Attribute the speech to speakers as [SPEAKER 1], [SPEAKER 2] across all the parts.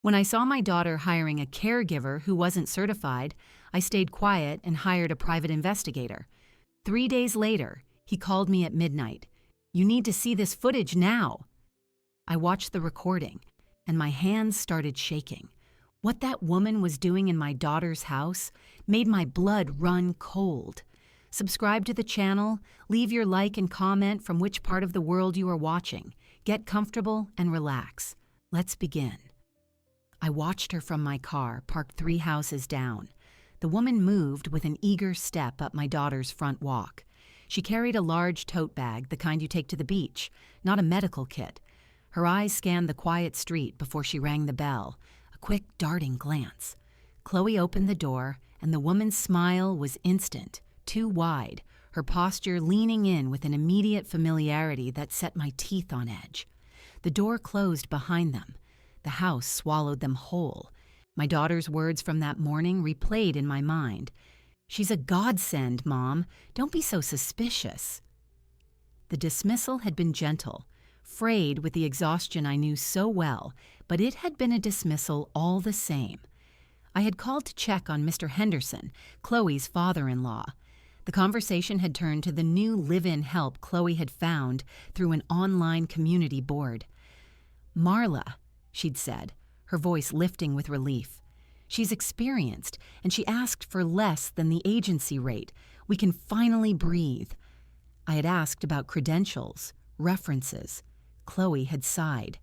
[SPEAKER 1] When I saw my daughter hiring a caregiver who wasn't certified, I stayed quiet and hired a private investigator. 3 days later, he called me at midnight. "You need to see this footage now." I watched the recording, and my hands started shaking. What that woman was doing in my daughter's house made my blood run cold. Subscribe to the channel, leave your like and comment from which part of the world you are watching. Get comfortable and relax. Let's begin. I watched her from my car, parked 3 houses down. The woman moved with an eager step up my daughter's front walk. She carried a large tote bag, the kind you take to the beach, not a medical kit. Her eyes scanned the quiet street before she rang the bell, a quick, darting glance. Chloe opened the door, and the woman's smile was instant, too wide, her posture leaning in with an immediate familiarity that set my teeth on edge. The door closed behind them. The house swallowed them whole. My daughter's words from that morning replayed in my mind. "She's a godsend, Mom. Don't be so suspicious." The dismissal had been gentle, frayed with the exhaustion I knew so well, but it had been a dismissal all the same. I had called to check on Mr. Henderson, Chloe's father-in-law. The conversation had turned to the new live-in help Chloe had found through an online community board. "Marla," she'd said, her voice lifting with relief. "She's experienced, and she asked for less than the agency rate. We can finally breathe." I had asked about credentials, references. Chloe had sighed.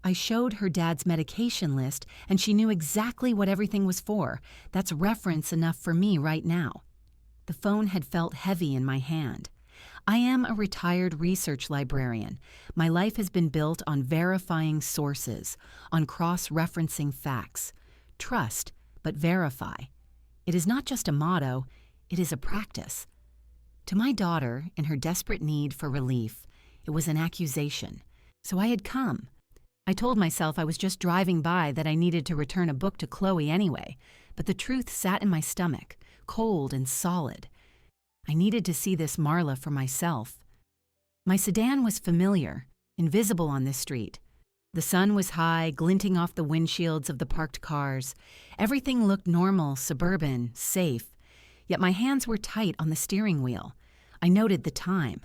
[SPEAKER 1] I showed her dad's medication list, and she knew exactly what everything was for. That's reference enough for me right now. The phone had felt heavy in my hand. I am a retired research librarian. My life has been built on verifying sources, on cross-referencing facts. Trust, but verify. It is not just a motto, it is a practice. To my daughter, in her desperate need for relief, it was an accusation. So I had come. I told myself I was just driving by, that I needed to return a book to Chloe anyway, but the truth sat in my stomach, cold and solid. I needed to see this Marla for myself. My sedan was familiar, invisible on this street. The sun was high, glinting off the windshields of the parked cars. Everything looked normal, suburban, safe. Yet my hands were tight on the steering wheel. I noted the time.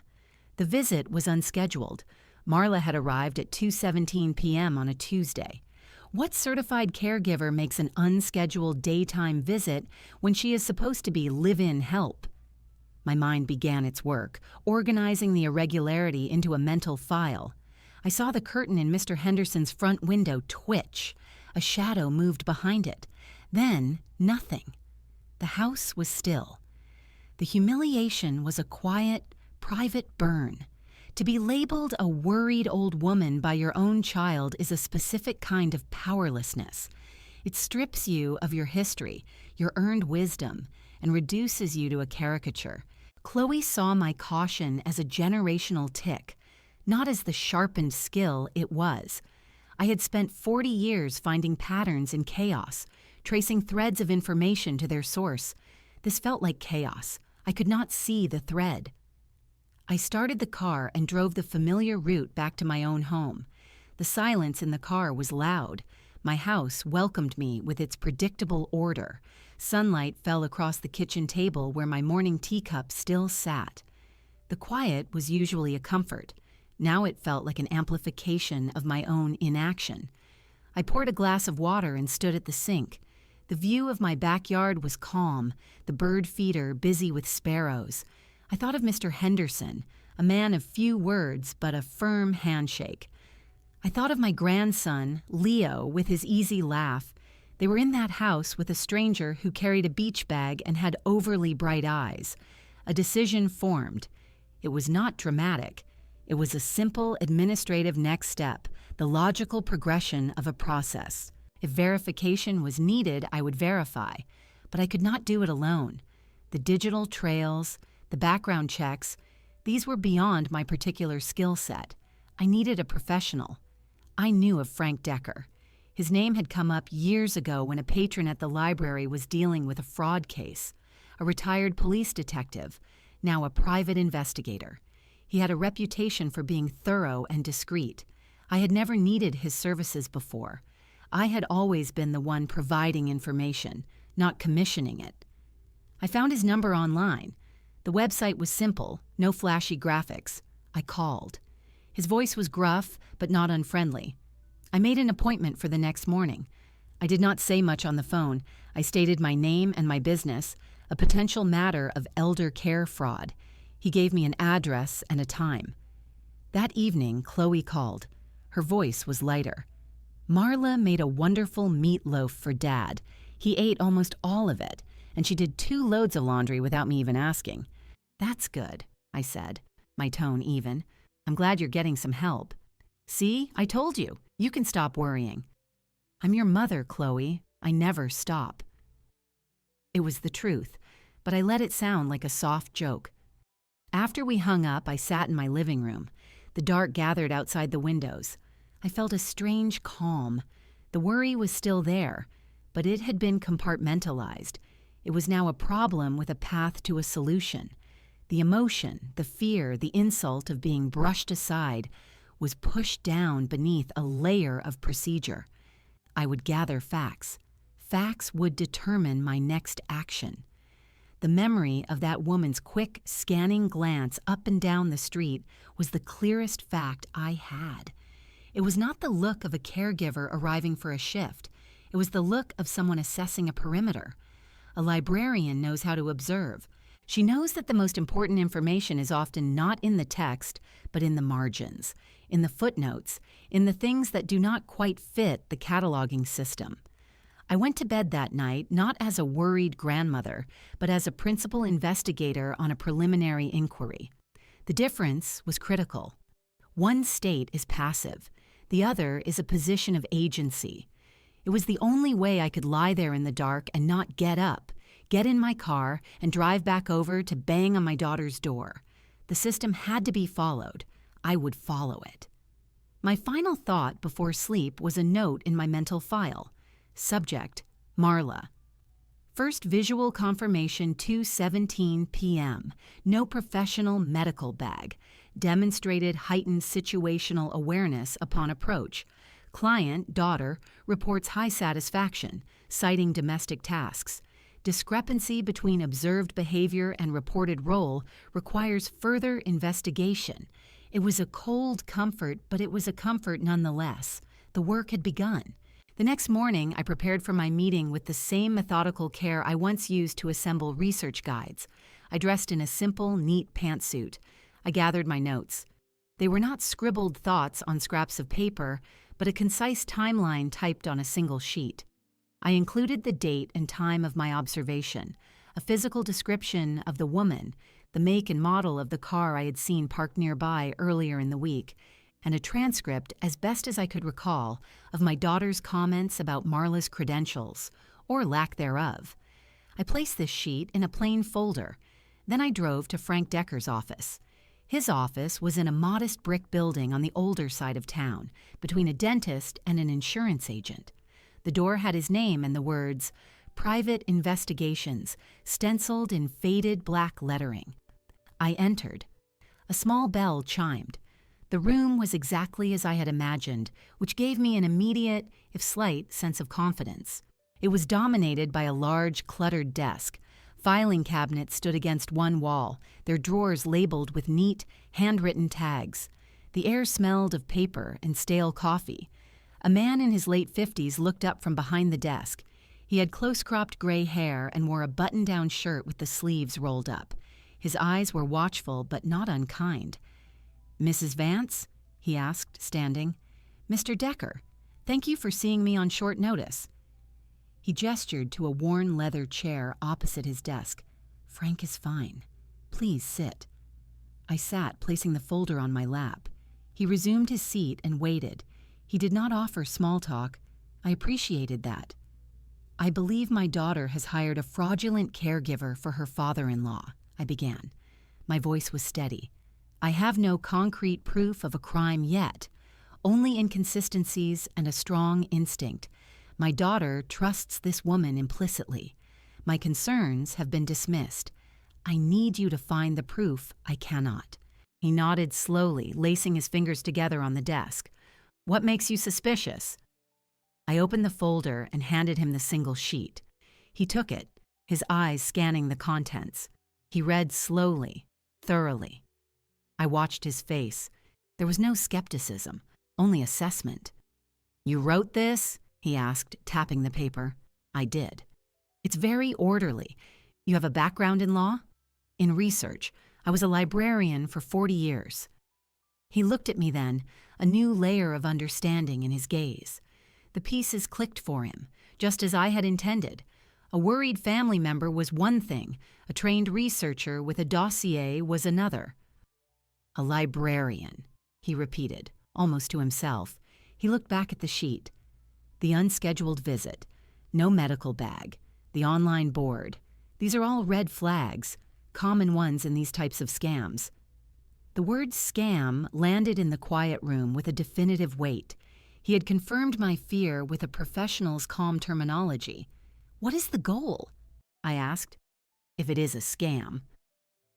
[SPEAKER 1] The visit was unscheduled. Marla had arrived at 2:17 p.m. on a Tuesday. What certified caregiver makes an unscheduled daytime visit when she is supposed to be live-in help? My mind began its work, organizing the irregularity into a mental file. I saw the curtain in Mr. Henderson's front window twitch. A shadow moved behind it. Then, nothing. The house was still. The humiliation was a quiet, private burn. To be labeled a worried old woman by your own child is a specific kind of powerlessness. It strips you of your history, your earned wisdom, and reduces you to a caricature. Chloe saw my caution as a generational tick, not as the sharpened skill it was. I had spent 40 years finding patterns in chaos, tracing threads of information to their source. This felt like chaos. I could not see the thread. I started the car and drove the familiar route back to my own home. The silence in the car was loud. My house welcomed me with its predictable order. Sunlight fell across the kitchen table where my morning teacup still sat. The quiet was usually a comfort. Now it felt like an amplification of my own inaction. I poured a glass of water and stood at the sink. The view of my backyard was calm, the bird feeder busy with sparrows. I thought of Mr. Henderson, a man of few words but a firm handshake. I thought of my grandson, Leo, with his easy laugh. They were in that house with a stranger who carried a beach bag and had overly bright eyes. A decision formed. It was not dramatic. It was a simple administrative next step, the logical progression of a process. If verification was needed, I would verify, but I could not do it alone. The digital trails, the background checks, these were beyond my particular skill set. I needed a professional. I knew of Frank Decker. His name had come up years ago when a patron at the library was dealing with a fraud case. A retired police detective, now a private investigator. He had a reputation for being thorough and discreet. I had never needed his services before. I had always been the one providing information, not commissioning it. I found his number online. The website was simple, no flashy graphics. I called. His voice was gruff, but not unfriendly. I made an appointment for the next morning. I did not say much on the phone. I stated my name and my business, a potential matter of elder care fraud. He gave me an address and a time. That evening, Chloe called. Her voice was lighter. Marla made a wonderful meatloaf for Dad. He ate almost all of it, and she did 2 loads of laundry without me even asking. "That's good," I said, my tone even. "I'm glad you're getting some help. See, I told you. You can stop worrying." "I'm your mother, Chloe. I never stop." It was the truth, but I let it sound like a soft joke. After we hung up, I sat in my living room. The dark gathered outside the windows. I felt a strange calm. The worry was still there, but it had been compartmentalized. It was now a problem with a path to a solution. The emotion, the fear, the insult of being brushed aside was pushed down beneath a layer of procedure. I would gather facts. Facts would determine my next action. The memory of that woman's quick, scanning glance up and down the street was the clearest fact I had. It was not the look of a caregiver arriving for a shift. It was the look of someone assessing a perimeter. A librarian knows how to observe. She knows that the most important information is often not in the text, but in the margins, in the footnotes, in the things that do not quite fit the cataloging system. I went to bed that night not as a worried grandmother, but as a principal investigator on a preliminary inquiry. The difference was critical. One state is passive. The other is a position of agency. It was the only way I could lie there in the dark and not get up, get in my car, and drive back over to bang on my daughter's door. The system had to be followed. I would follow it. My final thought before sleep was a note in my mental file. Subject, Marla. First visual confirmation 2:17 p.m. No professional medical bag. Demonstrated heightened situational awareness upon approach. Client, daughter, reports high satisfaction, citing domestic tasks. Discrepancy between observed behavior and reported role requires further investigation. It was a cold comfort, but it was a comfort nonetheless. The work had begun. The next morning, I prepared for my meeting with the same methodical care I once used to assemble research guides. I dressed in a simple, neat pantsuit. I gathered my notes. They were not scribbled thoughts on scraps of paper, but a concise timeline typed on a single sheet. I included the date and time of my observation, a physical description of the woman, the make and model of the car I had seen parked nearby earlier in the week, and a transcript, as best as I could recall, of my daughter's comments about Marla's credentials, or lack thereof. I placed this sheet in a plain folder. Then I drove to Frank Decker's office. His office was in a modest brick building on the older side of town, between a dentist and an insurance agent. The door had his name and the words, "Private Investigations," stenciled in faded black lettering. I entered. A small bell chimed. The room was exactly as I had imagined, which gave me an immediate, if slight, sense of confidence. It was dominated by a large, cluttered desk. Filing cabinets stood against one wall, their drawers labeled with neat, handwritten tags. The air smelled of paper and stale coffee. A man in his late 50s looked up from behind the desk. He had close-cropped gray hair and wore a button-down shirt with the sleeves rolled up. His eyes were watchful but not unkind. "Mrs. Vance?" he asked, standing. "Mr. Decker, thank you for seeing me on short notice." He gestured to a worn leather chair opposite his desk. "Frank is fine. Please sit." I sat, placing the folder on my lap. He resumed his seat and waited. He did not offer small talk. I appreciated that. "I believe my daughter has hired a fraudulent caregiver for her father-in-law," I began. My voice was steady. "I have no concrete proof of a crime yet, only inconsistencies and a strong instinct. My daughter trusts this woman implicitly. My concerns have been dismissed. I need you to find the proof. I cannot." He nodded slowly, lacing his fingers together on the desk. "What makes you suspicious?" I opened the folder and handed him the single sheet. He took it, his eyes scanning the contents. He read slowly, thoroughly. I watched his face. There was no skepticism, only assessment. "You wrote this?" he asked, tapping the paper. I did. "It's very orderly. You have a background in law?" "In research. I was a librarian for 40 years. He looked at me then, a new layer of understanding in his gaze. The pieces clicked for him, just as I had intended. A worried family member was one thing, a trained researcher with a dossier was another. "A librarian," he repeated, almost to himself. He looked back at the sheet. The unscheduled visit, no medical bag, the online board. These are all red flags, common ones in these types of scams. The word scam landed in the quiet room with a definitive weight. He had confirmed my fear with a professional's calm terminology. "What is the goal?" I asked. "If it is a scam."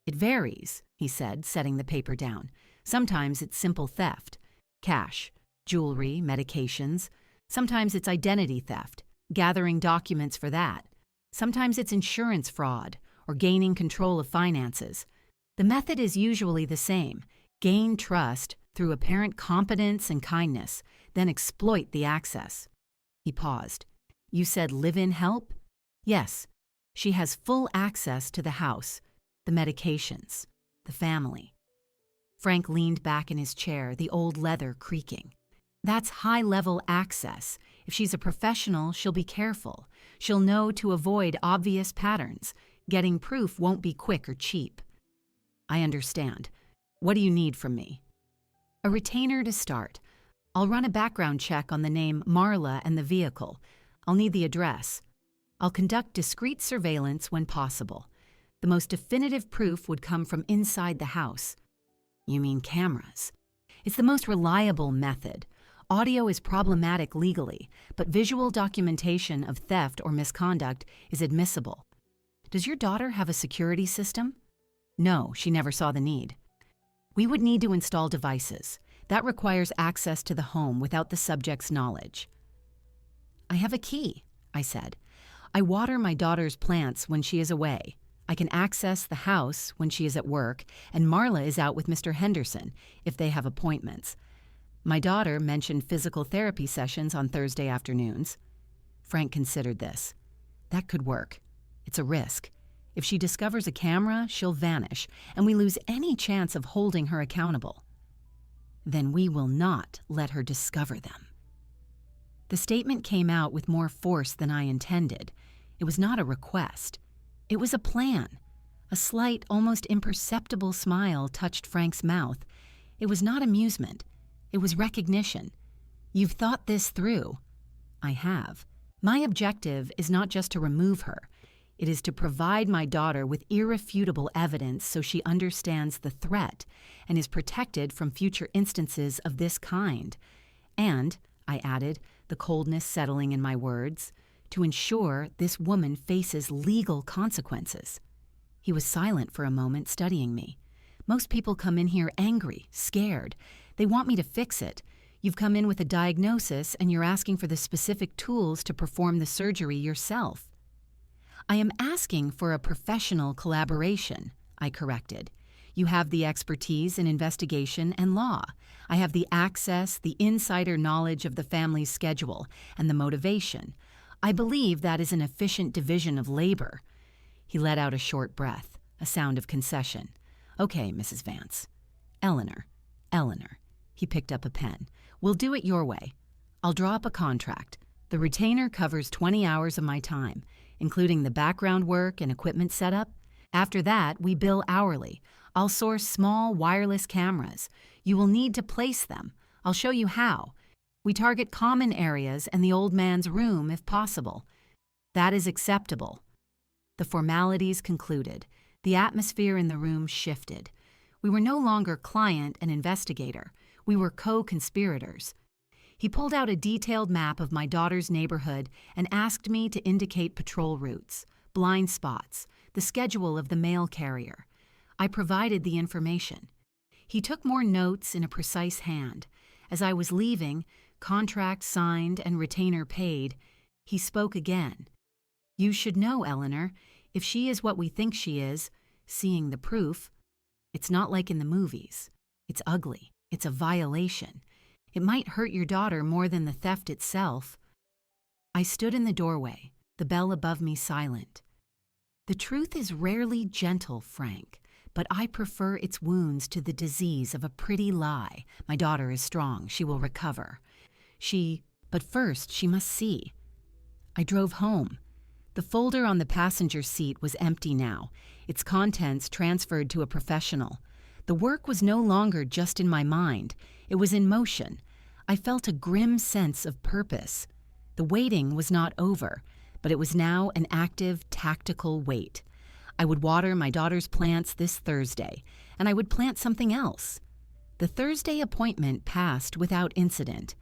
[SPEAKER 1] "It varies," he said, setting the paper down. "Sometimes it's simple theft, cash, jewelry, medications. Sometimes it's identity theft, gathering documents for that. Sometimes it's insurance fraud or gaining control of finances. The method is usually the same: gain trust through apparent competence and kindness, then exploit the access." He paused. "You said live-in help?" "Yes. She has full access to the house, the medications, the family." Frank leaned back in his chair, the old leather creaking. "That's high-level access. If she's a professional, she'll be careful. She'll know to avoid obvious patterns. Getting proof won't be quick or cheap." "I understand. What do you need from me?" "A retainer to start. I'll run a background check on the name Marla and the vehicle. I'll need the address. I'll conduct discreet surveillance when possible. The most definitive proof would come from inside the house." "You mean cameras?" "It's the most reliable method. Audio is problematic legally, but visual documentation of theft or misconduct is admissible." "Does your daughter have a security system?" "No, she never saw the need." "We would need to install devices. That requires access to the home without the subject's knowledge." "I have a key," I said. "I water my daughter's plants when she is away. I can access the house when she is at work, and Marla is out with Mr. Henderson if they have appointments. My daughter mentioned physical therapy sessions on Thursday afternoons." Frank considered this. "That could work. It's a risk. If she discovers a camera, she'll vanish, and we lose any chance of holding her accountable." "Then we will not let her discover them." The statement came out with more force than I intended. It was not a request. It was a plan. A slight, almost imperceptible smile touched Frank's mouth. It was not amusement. It was recognition. "You've thought this through." "I have. My objective is not just to remove her. It is to provide my daughter with irrefutable evidence so she understands the threat and is protected from future instances of this kind. And," I added, the coldness settling in my words, "to ensure this woman faces legal consequences." He was silent for a moment, studying me. "Most people come in here angry, scared. They want me to fix it. You've come in with a diagnosis and you're asking for the specific tools to perform the surgery yourself." "I am asking for a professional collaboration," I corrected. "You have the expertise in investigation and law. I have the access, the insider knowledge of the family's schedule, and the motivation. I believe that is an efficient division of labor." He let out a short breath, a sound of concession. "Okay, Mrs. Vance. Eleanor. He picked up a pen. "We'll do it your way. I'll draw up a contract. The retainer covers 20 hours of my time, including the background work and equipment setup. After that, we bill hourly. I'll source small wireless cameras. You will need to place them. I'll show you how. We target common areas and the old man's room if possible. That is acceptable." The formalities concluded. The atmosphere in the room shifted. We were no longer client and investigator. We were co-conspirators. He pulled out a detailed map of my daughter's neighborhood and asked me to indicate patrol routes, blind spots, the schedule of the mail carrier. I provided the information. He took more notes in a precise hand. As I was leaving, contract signed and retainer paid, he spoke again. "You should know, Eleanor, if she is what we think she is, seeing the proof, it's not like in the movies. It's ugly. It's a violation. It might hurt your daughter more than the theft itself." I stood in the doorway, the bell above me silent. "The truth is rarely gentle, Frank, but I prefer its wounds to the disease of a pretty lie. My daughter is strong. She will recover. But first she must see." I drove home. The folder on the passenger seat was empty now, its contents transferred to a professional. The work was no longer just in my mind. It was in motion. I felt a grim sense of purpose. The waiting was not over, but it was now an active, tactical wait. I would water my daughter's plants this Thursday, and I would plant something else. The Thursday appointment passed without incident.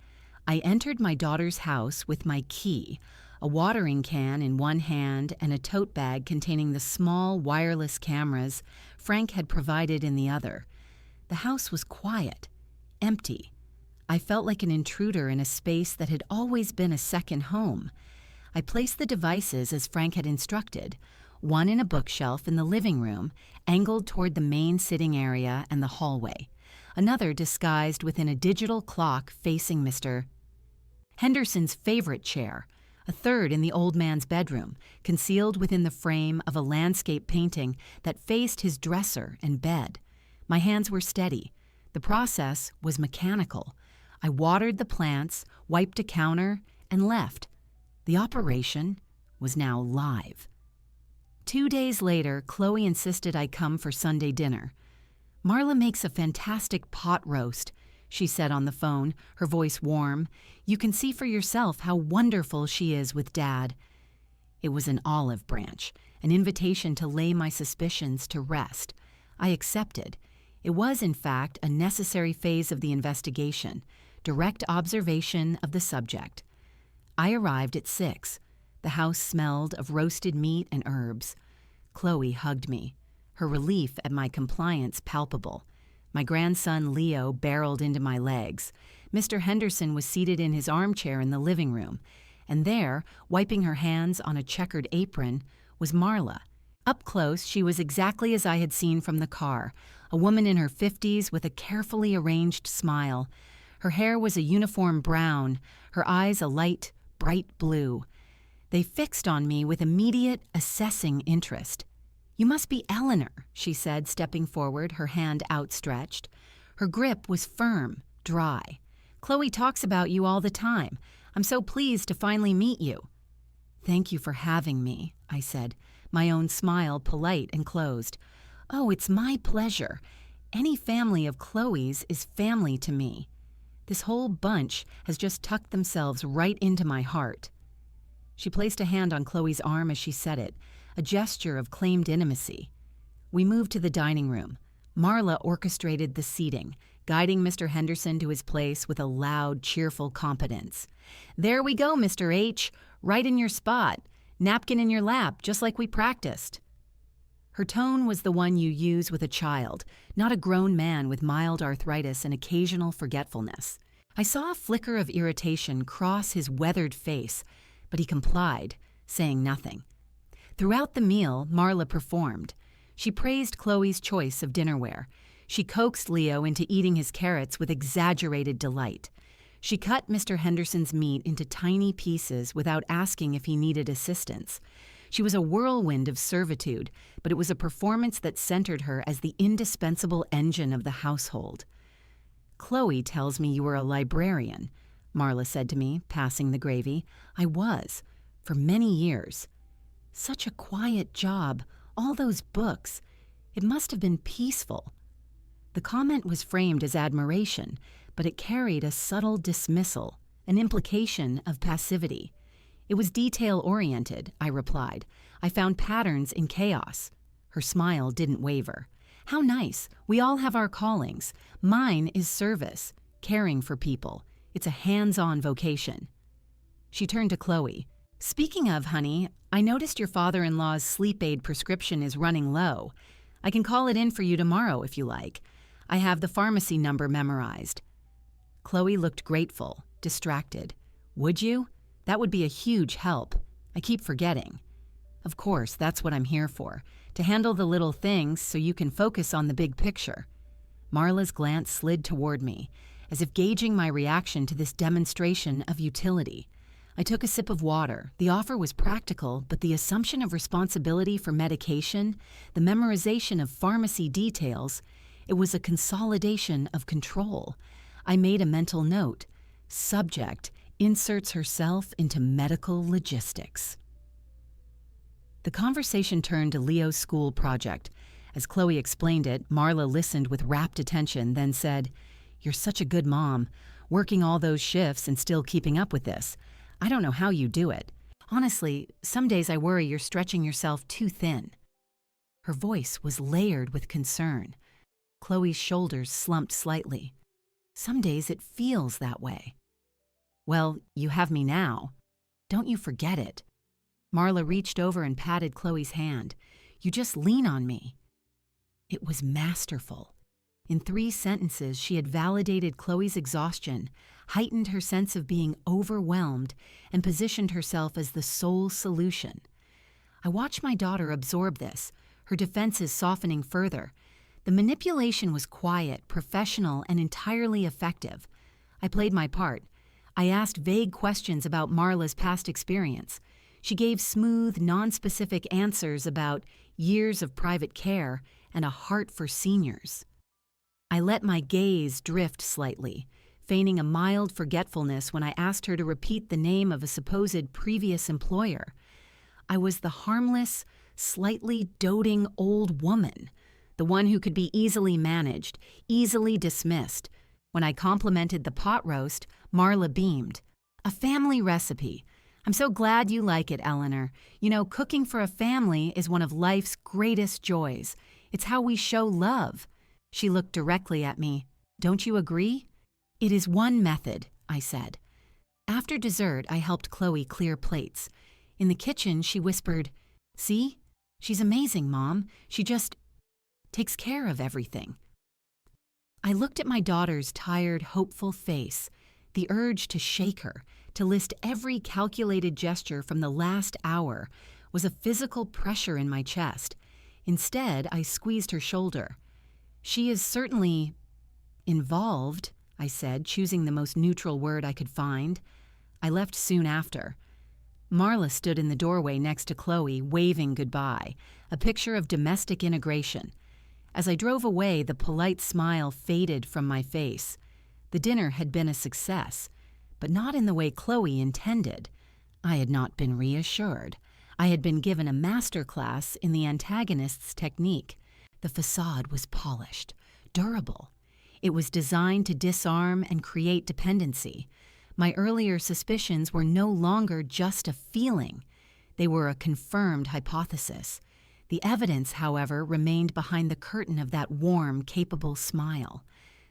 [SPEAKER 1] I entered my daughter's house with my key, a watering can in one hand and a tote bag containing the small wireless cameras Frank had provided in the other. The house was quiet, empty. I felt like an intruder in a space that had always been a second home. I placed the devices as Frank had instructed, one in a bookshelf in the living room, angled toward the main sitting area and the hallway, another disguised within a digital clock facing Mr. Henderson's favorite chair, a third in the old man's bedroom, concealed within the frame of a landscape painting that faced his dresser and bed. My hands were steady. The process was mechanical. I watered the plants, wiped a counter, and left. The operation was now live. 2 days later, Chloe insisted I come for Sunday dinner. "Marla makes a fantastic pot roast," she said on the phone, her voice warm. "You can see for yourself how wonderful she is with Dad." It was an olive branch, an invitation to lay my suspicions to rest. I accepted. It was, in fact, a necessary phase of the investigation, direct observation of the subject. I arrived at 6. The house smelled of roasted meat and herbs. Chloe hugged me, her relief at my compliance palpable. My grandson Leo barreled into my legs. Mr. Henderson was seated in his armchair in the living room, and there, wiping her hands on a checkered apron, was Marla. Up close, she was exactly as I had seen from the car, a woman in her 50s with a carefully arranged smile. Her hair was a uniform brown, her eyes a light, bright blue. They fixed on me with immediate, assessing interest. "You must be Eleanor," she said, stepping forward, her hand outstretched. Her grip was firm, dry. "Chloe talks about you all the time. I'm so pleased to finally meet you." "Thank you for having me," I said, my own smile polite and closed. "Oh, it's my pleasure. Any family of Chloe's is family to me. This whole bunch has just tucked themselves right into my heart." She placed a hand on Chloe's arm as she said it, a gesture of claimed intimacy. We moved to the dining room. Marla orchestrated the seating, guiding Mr. Henderson to his place with a loud, cheerful competence. "There we go, Mr. H. Right in your spot. Napkin in your lap, just like we practiced." Her tone was the one you use with a child, not a grown man with mild arthritis and occasional forgetfulness. I saw a flicker of irritation cross his weathered face, but he complied, saying nothing. Throughout the meal, Marla performed. She praised Chloe's choice of dinnerware. She coaxed Leo into eating his carrots with exaggerated delight. She cut Mr. Henderson's meat into tiny pieces without asking if he needed assistance. She was a whirlwind of servitude, but it was a performance that centered her as the indispensable engine of the household. "Chloe tells me you were a librarian," Marla said to me, passing the gravy. "I was, for many years. Such a quiet job, all those books. It must have been peaceful." The comment was framed as admiration, but it carried a subtle dismissal, an implication of passivity. "It was detail-oriented," I replied. "I found patterns in chaos." Her smile didn't waver. "How nice. We all have our callings. Mine is service, caring for people. It's a hands-on vocation." She turned to Chloe. "Speaking of, honey, I noticed your father-in-law's sleep aid prescription is running low. I can call it in for you tomorrow if you like. I have the pharmacy number memorized." Chloe looked grateful, distracted. Would you? That would be a huge help. I keep forgetting. Of course, that's what I'm here for, to handle the little things so you can focus on the big picture. Marla's glance slid toward me, as if gauging my reaction to this demonstration of utility. I took a sip of water. The offer was practical, but the assumption of responsibility for medication, the memorization of pharmacy details, it was a consolidation of control. I made a mental note. Subject inserts herself into medical logistics. The conversation turned to Leo's school project. As Chloe explained it, Marla listened with rapt attention, then said, "You're such a good mom, working all those shifts and still keeping up with this. I don't know how you do it. Honestly, some days I worry you're stretching yourself too thin." Her voice was layered with concern. Chloe's shoulders slumped slightly. "Some days it feels that way." "Well, you have me now. Don't you forget it." Marla reached over and patted Chloe's hand. "You just lean on me." It was masterful. In 3 sentences, she had validated Chloe's exhaustion, heightened her sense of being overwhelmed, and positioned herself as the sole solution. I watched my daughter absorb this, her defenses softening further. The manipulation was quiet, professional, and entirely effective. I played my part. I asked vague questions about Marla's past experience. She gave smooth, nonspecific answers about years of private care and a heart for seniors. I let my gaze drift slightly, feigning a mild forgetfulness when I asked her to repeat the name of a supposed previous employer. I was the harmless, slightly doting old woman, the one who could be easily managed, easily dismissed. When I complimented the pot roast, Marla beamed. "A family recipe. I'm so glad you like it, Eleanor. You know, cooking for a family is one of life's greatest joys. It's how we show love." She looked directly at me. "Don't you agree?" "It is one method," I said. After dessert, I helped Chloe clear plates. In the kitchen, she whispered, "See? She's amazing, Mom. She just takes care of everything." I looked at my daughter's tired, hopeful face. The urge to shake her, to list every calculated gesture from the last hour, was a physical pressure in my chest. Instead, I squeezed her shoulder. "She is certainly involved," I said, choosing the most neutral word I could find. I left soon after. Marla stood in the doorway next to Chloe, waving goodbye, a picture of domestic integration. As I drove away, the polite smile faded from my face. The dinner had been a success, but not in the way Chloe intended. I had not been reassured. I had been given a master class in the antagonist's technique. The facade was polished, durable. It was designed to disarm and create dependency. My earlier suspicions were no longer just a feeling. They were a confirmed hypothesis. The evidence, however, remained behind the curtain of that warm, capable smile.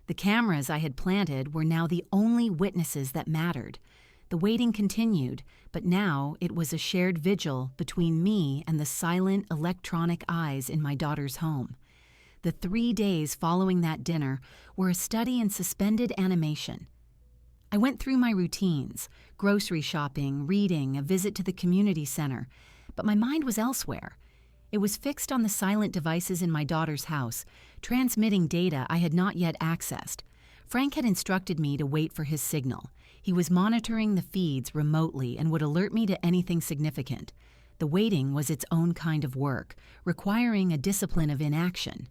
[SPEAKER 1] The cameras I had planted were now the only witnesses that mattered. The waiting continued, but now it was a shared vigil between me and the silent, electronic eyes in my daughter's home. The 3 days following that dinner were a study in suspended animation. I went through my routines, grocery shopping, reading, a visit to the community center, but my mind was elsewhere. It was fixed on the silent devices in my daughter's house, transmitting data I had not yet accessed. Frank had instructed me to wait for his signal. He was monitoring the feeds remotely and would alert me to anything significant. The waiting was its own kind of work, requiring a discipline of inaction.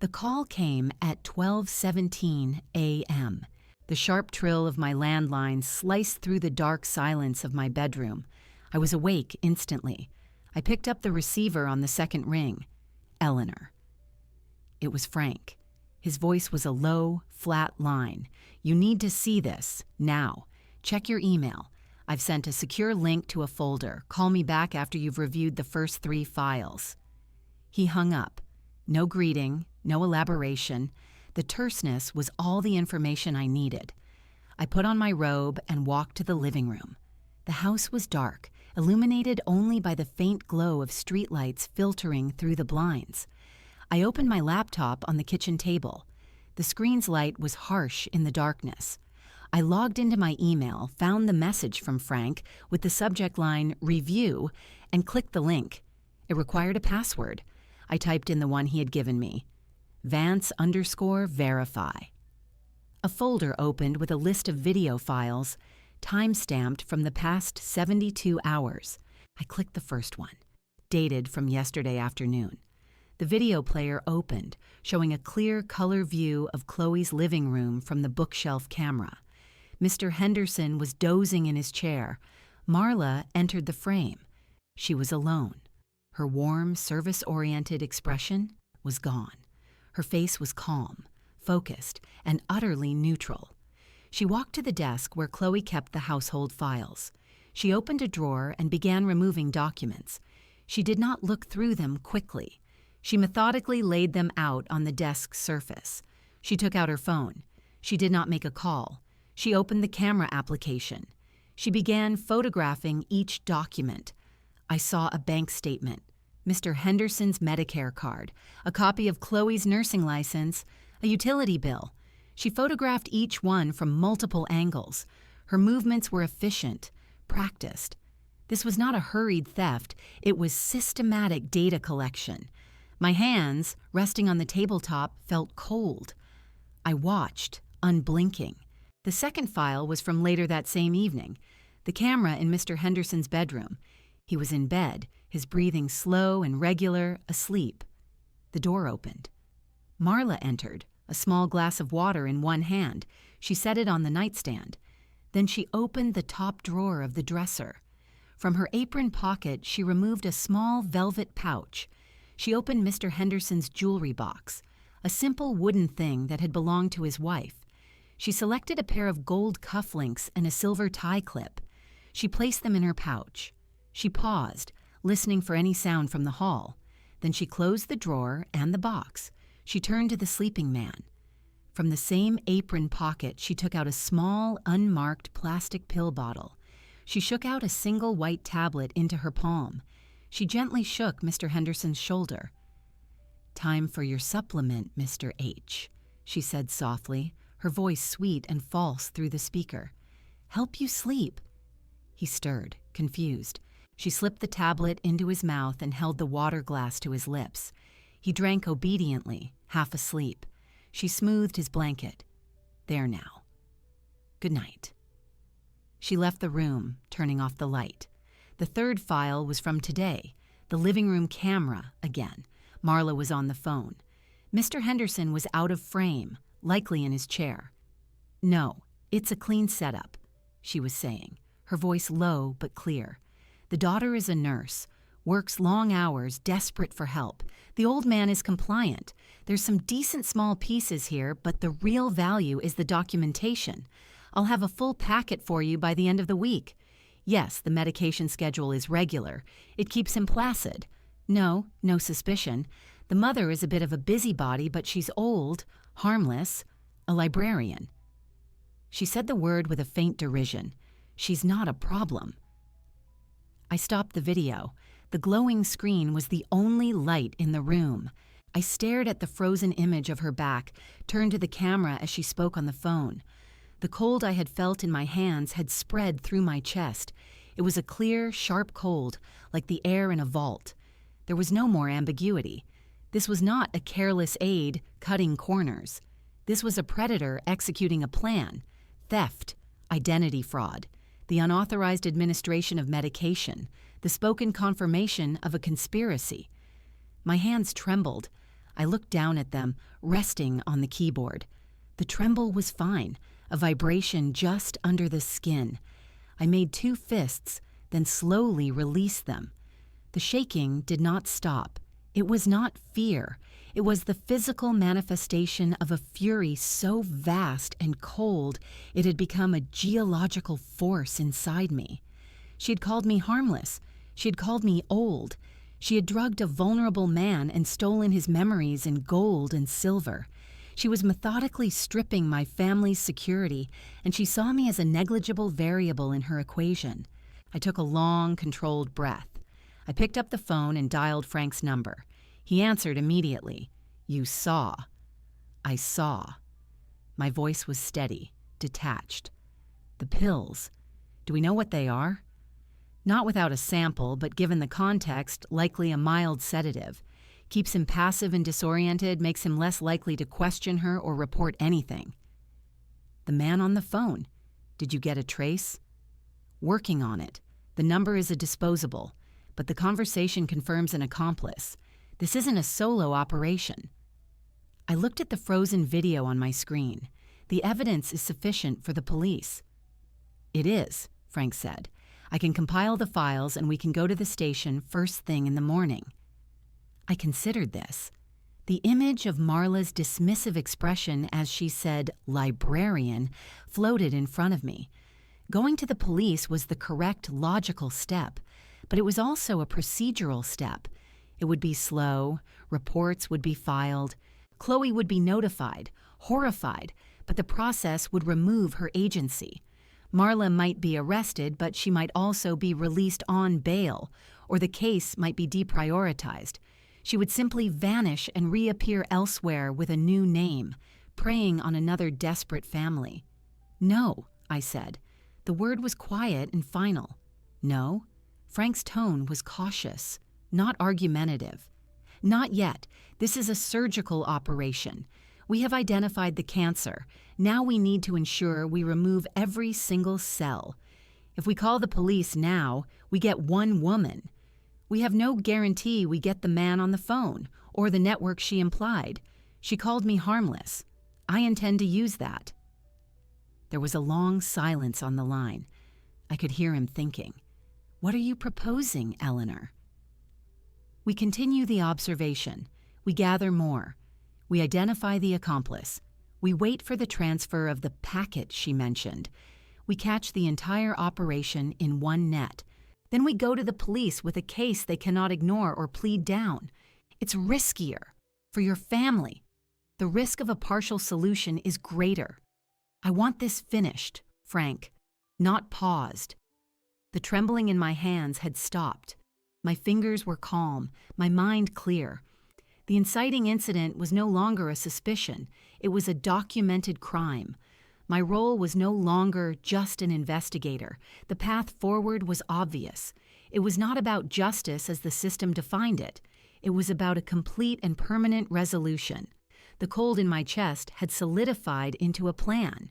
[SPEAKER 1] The call came at 12:17 a.m. The sharp trill of my landline sliced through the dark silence of my bedroom. I was awake instantly. I picked up the receiver on the second ring. Eleanor. It was Frank. His voice was a low, flat line. "You need to see this, now. Check your email. I've sent a secure link to a folder. Call me back after you've reviewed the first 3 files." He hung up. No greeting, no elaboration. The terseness was all the information I needed. I put on my robe and walked to the living room. The house was dark, illuminated only by the faint glow of streetlights filtering through the blinds. I opened my laptop on the kitchen table. The screen's light was harsh in the darkness. I logged into my email, found the message from Frank with the subject line "Review," and clicked the link. It required a password. I typed in the one he had given me, Vance_verify. A folder opened with a list of video files, time-stamped from the past 72 hours. I clicked the first one, dated from yesterday afternoon. The video player opened, showing a clear color view of Chloe's living room from the bookshelf camera. Mr. Henderson was dozing in his chair. Marla entered the frame. She was alone. Her warm, service-oriented expression was gone. Her face was calm, focused, and utterly neutral. She walked to the desk where Chloe kept the household files. She opened a drawer and began removing documents. She did not look through them quickly. She methodically laid them out on the desk's surface. She took out her phone. She did not make a call. She opened the camera application. She began photographing each document. I saw a bank statement, Mr. Henderson's Medicare card, a copy of Chloe's nursing license, a utility bill. She photographed each one from multiple angles. Her movements were efficient, practiced. This was not a hurried theft. It was systematic data collection. My hands, resting on the tabletop, felt cold. I watched, unblinking. The second file was from later that same evening. The camera in Mr. Henderson's bedroom. He was in bed, his breathing slow and regular, asleep. The door opened. Marla entered, a small glass of water in one hand. She set it on the nightstand. Then she opened the top drawer of the dresser. From her apron pocket, she removed a small velvet pouch. She opened Mr. Henderson's jewelry box, a simple wooden thing that had belonged to his wife. She selected a pair of gold cufflinks and a silver tie clip. She placed them in her pouch. She paused, listening for any sound from the hall. Then she closed the drawer and the box. She turned to the sleeping man. From the same apron pocket, she took out a small, unmarked plastic pill bottle. She shook out a single white tablet into her palm. She gently shook Mr. Henderson's shoulder. "Time for your supplement, Mr. H," she said softly, her voice sweet and false through the speaker. "Help you sleep." He stirred, confused. She slipped the tablet into his mouth and held the water glass to his lips. He drank obediently, half asleep. She smoothed his blanket. "There now. Good night." She left the room, turning off the light. The third file was from today, the living room camera again. Marla was on the phone. Mr. Henderson was out of frame, likely in his chair. "No, it's a clean setup," she was saying, her voice low but clear. "The daughter is a nurse, works long hours, desperate for help. The old man is compliant. There's some decent small pieces here, but the real value is the documentation. I'll have a full packet for you by the end of the week. Yes, the medication schedule is regular. It keeps him placid. No suspicion. The mother is a bit of a busybody, but she's old, harmless, a librarian." She said the word with a faint derision. "She's not a problem." I stopped the video. The glowing screen was the only light in the room. I stared at the frozen image of her back, turned to the camera as she spoke on the phone. The cold I had felt in my hands had spread through my chest. It was a clear, sharp cold, like the air in a vault. There was no more ambiguity. This was not a careless aide cutting corners. This was a predator executing a plan. Theft, identity fraud, the unauthorized administration of medication, the spoken confirmation of a conspiracy. My hands trembled. I looked down at them, resting on the keyboard. The tremble was fine, a vibration just under the skin. I made 2 fists, then slowly released them. The shaking did not stop. It was not fear. It was the physical manifestation of a fury so vast and cold it had become a geological force inside me. She had called me harmless. She had called me old. She had drugged a vulnerable man and stolen his memories in gold and silver. She was methodically stripping my family's security, and she saw me as a negligible variable in her equation. I took a long, controlled breath. I picked up the phone and dialed Frank's number. He answered immediately. "You saw." I saw. My voice was steady, detached. The pills. Do we know what they are? Not without a sample, but given the context, likely a mild sedative. Keeps him passive and disoriented, makes him less likely to question her or report anything. The man on the phone. Did you get a trace? Working on it. The number is a disposable, but the conversation confirms an accomplice. This isn't a solo operation. I looked at the frozen video on my screen. The evidence is sufficient for the police. It is, Frank said. I can compile the files and we can go to the station first thing in the morning. I considered this. The image of Marla's dismissive expression as she said, librarian, floated in front of me. Going to the police was the correct logical step, but it was also a procedural step. It would be slow, reports would be filed, Chloe would be notified, horrified, but the process would remove her agency. Marla might be arrested, but she might also be released on bail, or the case might be deprioritized. She would simply vanish and reappear elsewhere with a new name, preying on another desperate family. No, I said. The word was quiet and final. No. Frank's tone was cautious, not argumentative. Not yet. This is a surgical operation. We have identified the cancer. Now we need to ensure we remove every single cell. If we call the police now, we get one woman. We have no guarantee we get the man on the phone or the network she implied. She called me harmless. I intend to use that. There was a long silence on the line. I could hear him thinking. What are you proposing, Eleanor? We continue the observation. We gather more. We identify the accomplice. We wait for the transfer of the packet she mentioned. We catch the entire operation in one net. Then we go to the police with a case they cannot ignore or plead down. It's riskier. For your family. The risk of a partial solution is greater. I want this finished, Frank, not paused. The trembling in my hands had stopped. My fingers were calm, my mind clear. The inciting incident was no longer a suspicion. It was a documented crime. My role was no longer just an investigator. The path forward was obvious. It was not about justice as the system defined it. It was about a complete and permanent resolution. The cold in my chest had solidified into a plan.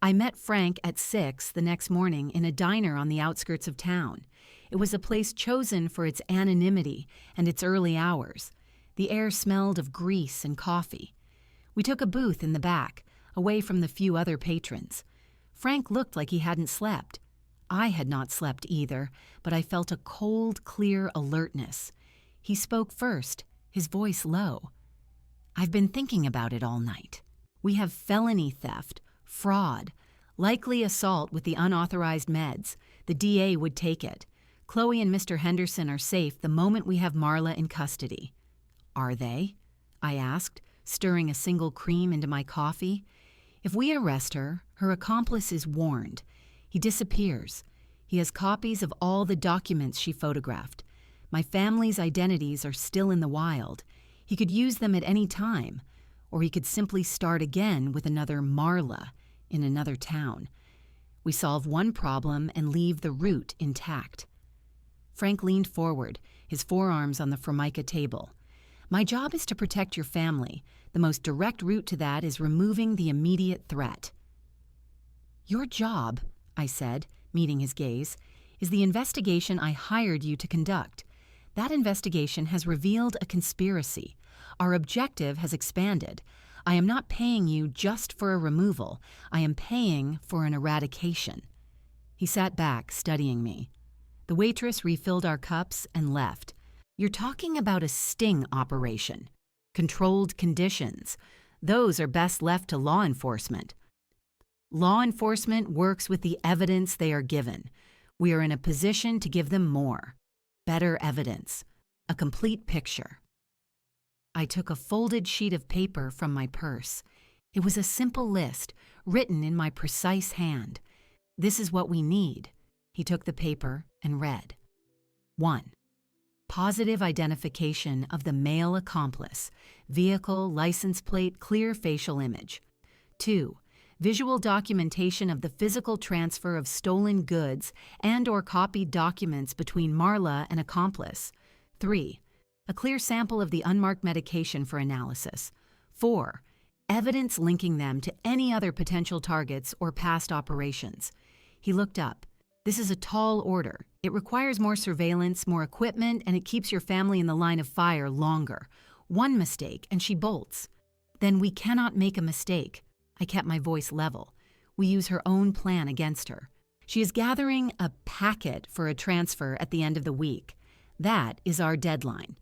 [SPEAKER 1] I met Frank at 6 the next morning in a diner on the outskirts of town. It was a place chosen for its anonymity and its early hours. The air smelled of grease and coffee. We took a booth in the back, away from the few other patrons. Frank looked like he hadn't slept. I had not slept either, but I felt a cold, clear alertness. He spoke first, his voice low. I've been thinking about it all night. We have felony theft, fraud, likely assault with the unauthorized meds. The DA would take it. Chloe and Mr. Henderson are safe the moment we have Marla in custody. Are they? I asked, stirring a single cream into my coffee. If we arrest her, her accomplice is warned. He disappears. He has copies of all the documents she photographed. My family's identities are still in the wild. He could use them at any time, or he could simply start again with another Marla in another town. We solve one problem and leave the root intact. Frank leaned forward, his forearms on the Formica table. My job is to protect your family. The most direct route to that is removing the immediate threat. Your job, I said, meeting his gaze, is the investigation I hired you to conduct. That investigation has revealed a conspiracy. Our objective has expanded. I am not paying you just for a removal. I am paying for an eradication. He sat back, studying me. The waitress refilled our cups and left. You're talking about a sting operation. Controlled conditions. Those are best left to law enforcement. Law enforcement works with the evidence they are given. We are in a position to give them more. Better evidence. A complete picture. I took a folded sheet of paper from my purse. It was a simple list, written in my precise hand. This is what we need. He took the paper and read. 1. Positive identification of the male accomplice. Vehicle, license plate, clear facial image. 2. visual documentation of the physical transfer of stolen goods and/or copied documents between Marla and accomplice. 3. A clear sample of the unmarked medication for analysis. 4. Evidence linking them to any other potential targets or past operations. He looked up. This is a tall order. It requires more surveillance, more equipment, and it keeps your family in the line of fire longer. One mistake, and she bolts. Then we cannot make a mistake. I kept my voice level. We use her own plan against her. She is gathering a packet for a transfer at the end of the week. That is our deadline.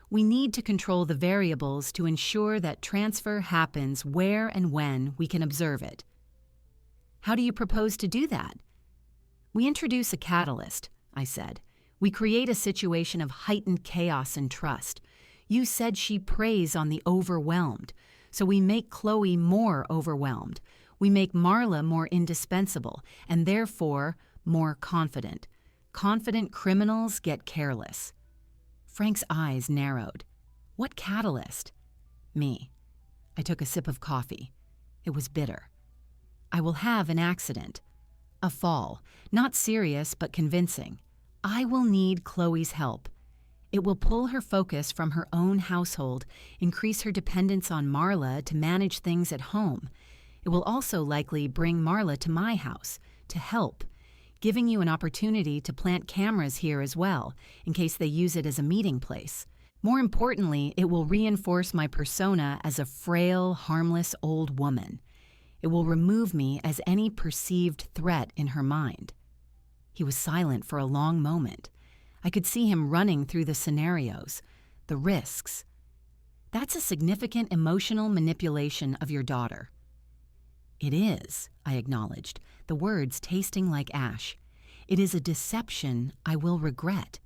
[SPEAKER 1] We need to control the variables to ensure that transfer happens where and when we can observe it. How do you propose to do that? We introduce a catalyst, I said. We create a situation of heightened chaos and trust. You said she preys on the overwhelmed, so we make Chloe more overwhelmed. We make Marla more indispensable, and therefore more confident. Confident criminals get careless. Frank's eyes narrowed. What catalyst? Me. I took a sip of coffee. It was bitter. I will have an accident. A fall. Not serious, but convincing. I will need Chloe's help. It will pull her focus from her own household, increase her dependence on Marla to manage things at home. It will also likely bring Marla to my house, to help, giving you an opportunity to plant cameras here as well, in case they use it as a meeting place. More importantly, it will reinforce my persona as a frail, harmless old woman. It will remove me as any perceived threat in her mind. He was silent for a long moment. I could see him running through the scenarios, the risks. That's a significant emotional manipulation of your daughter. It is, I acknowledged, the words tasting like ash. It is a deception I will regret.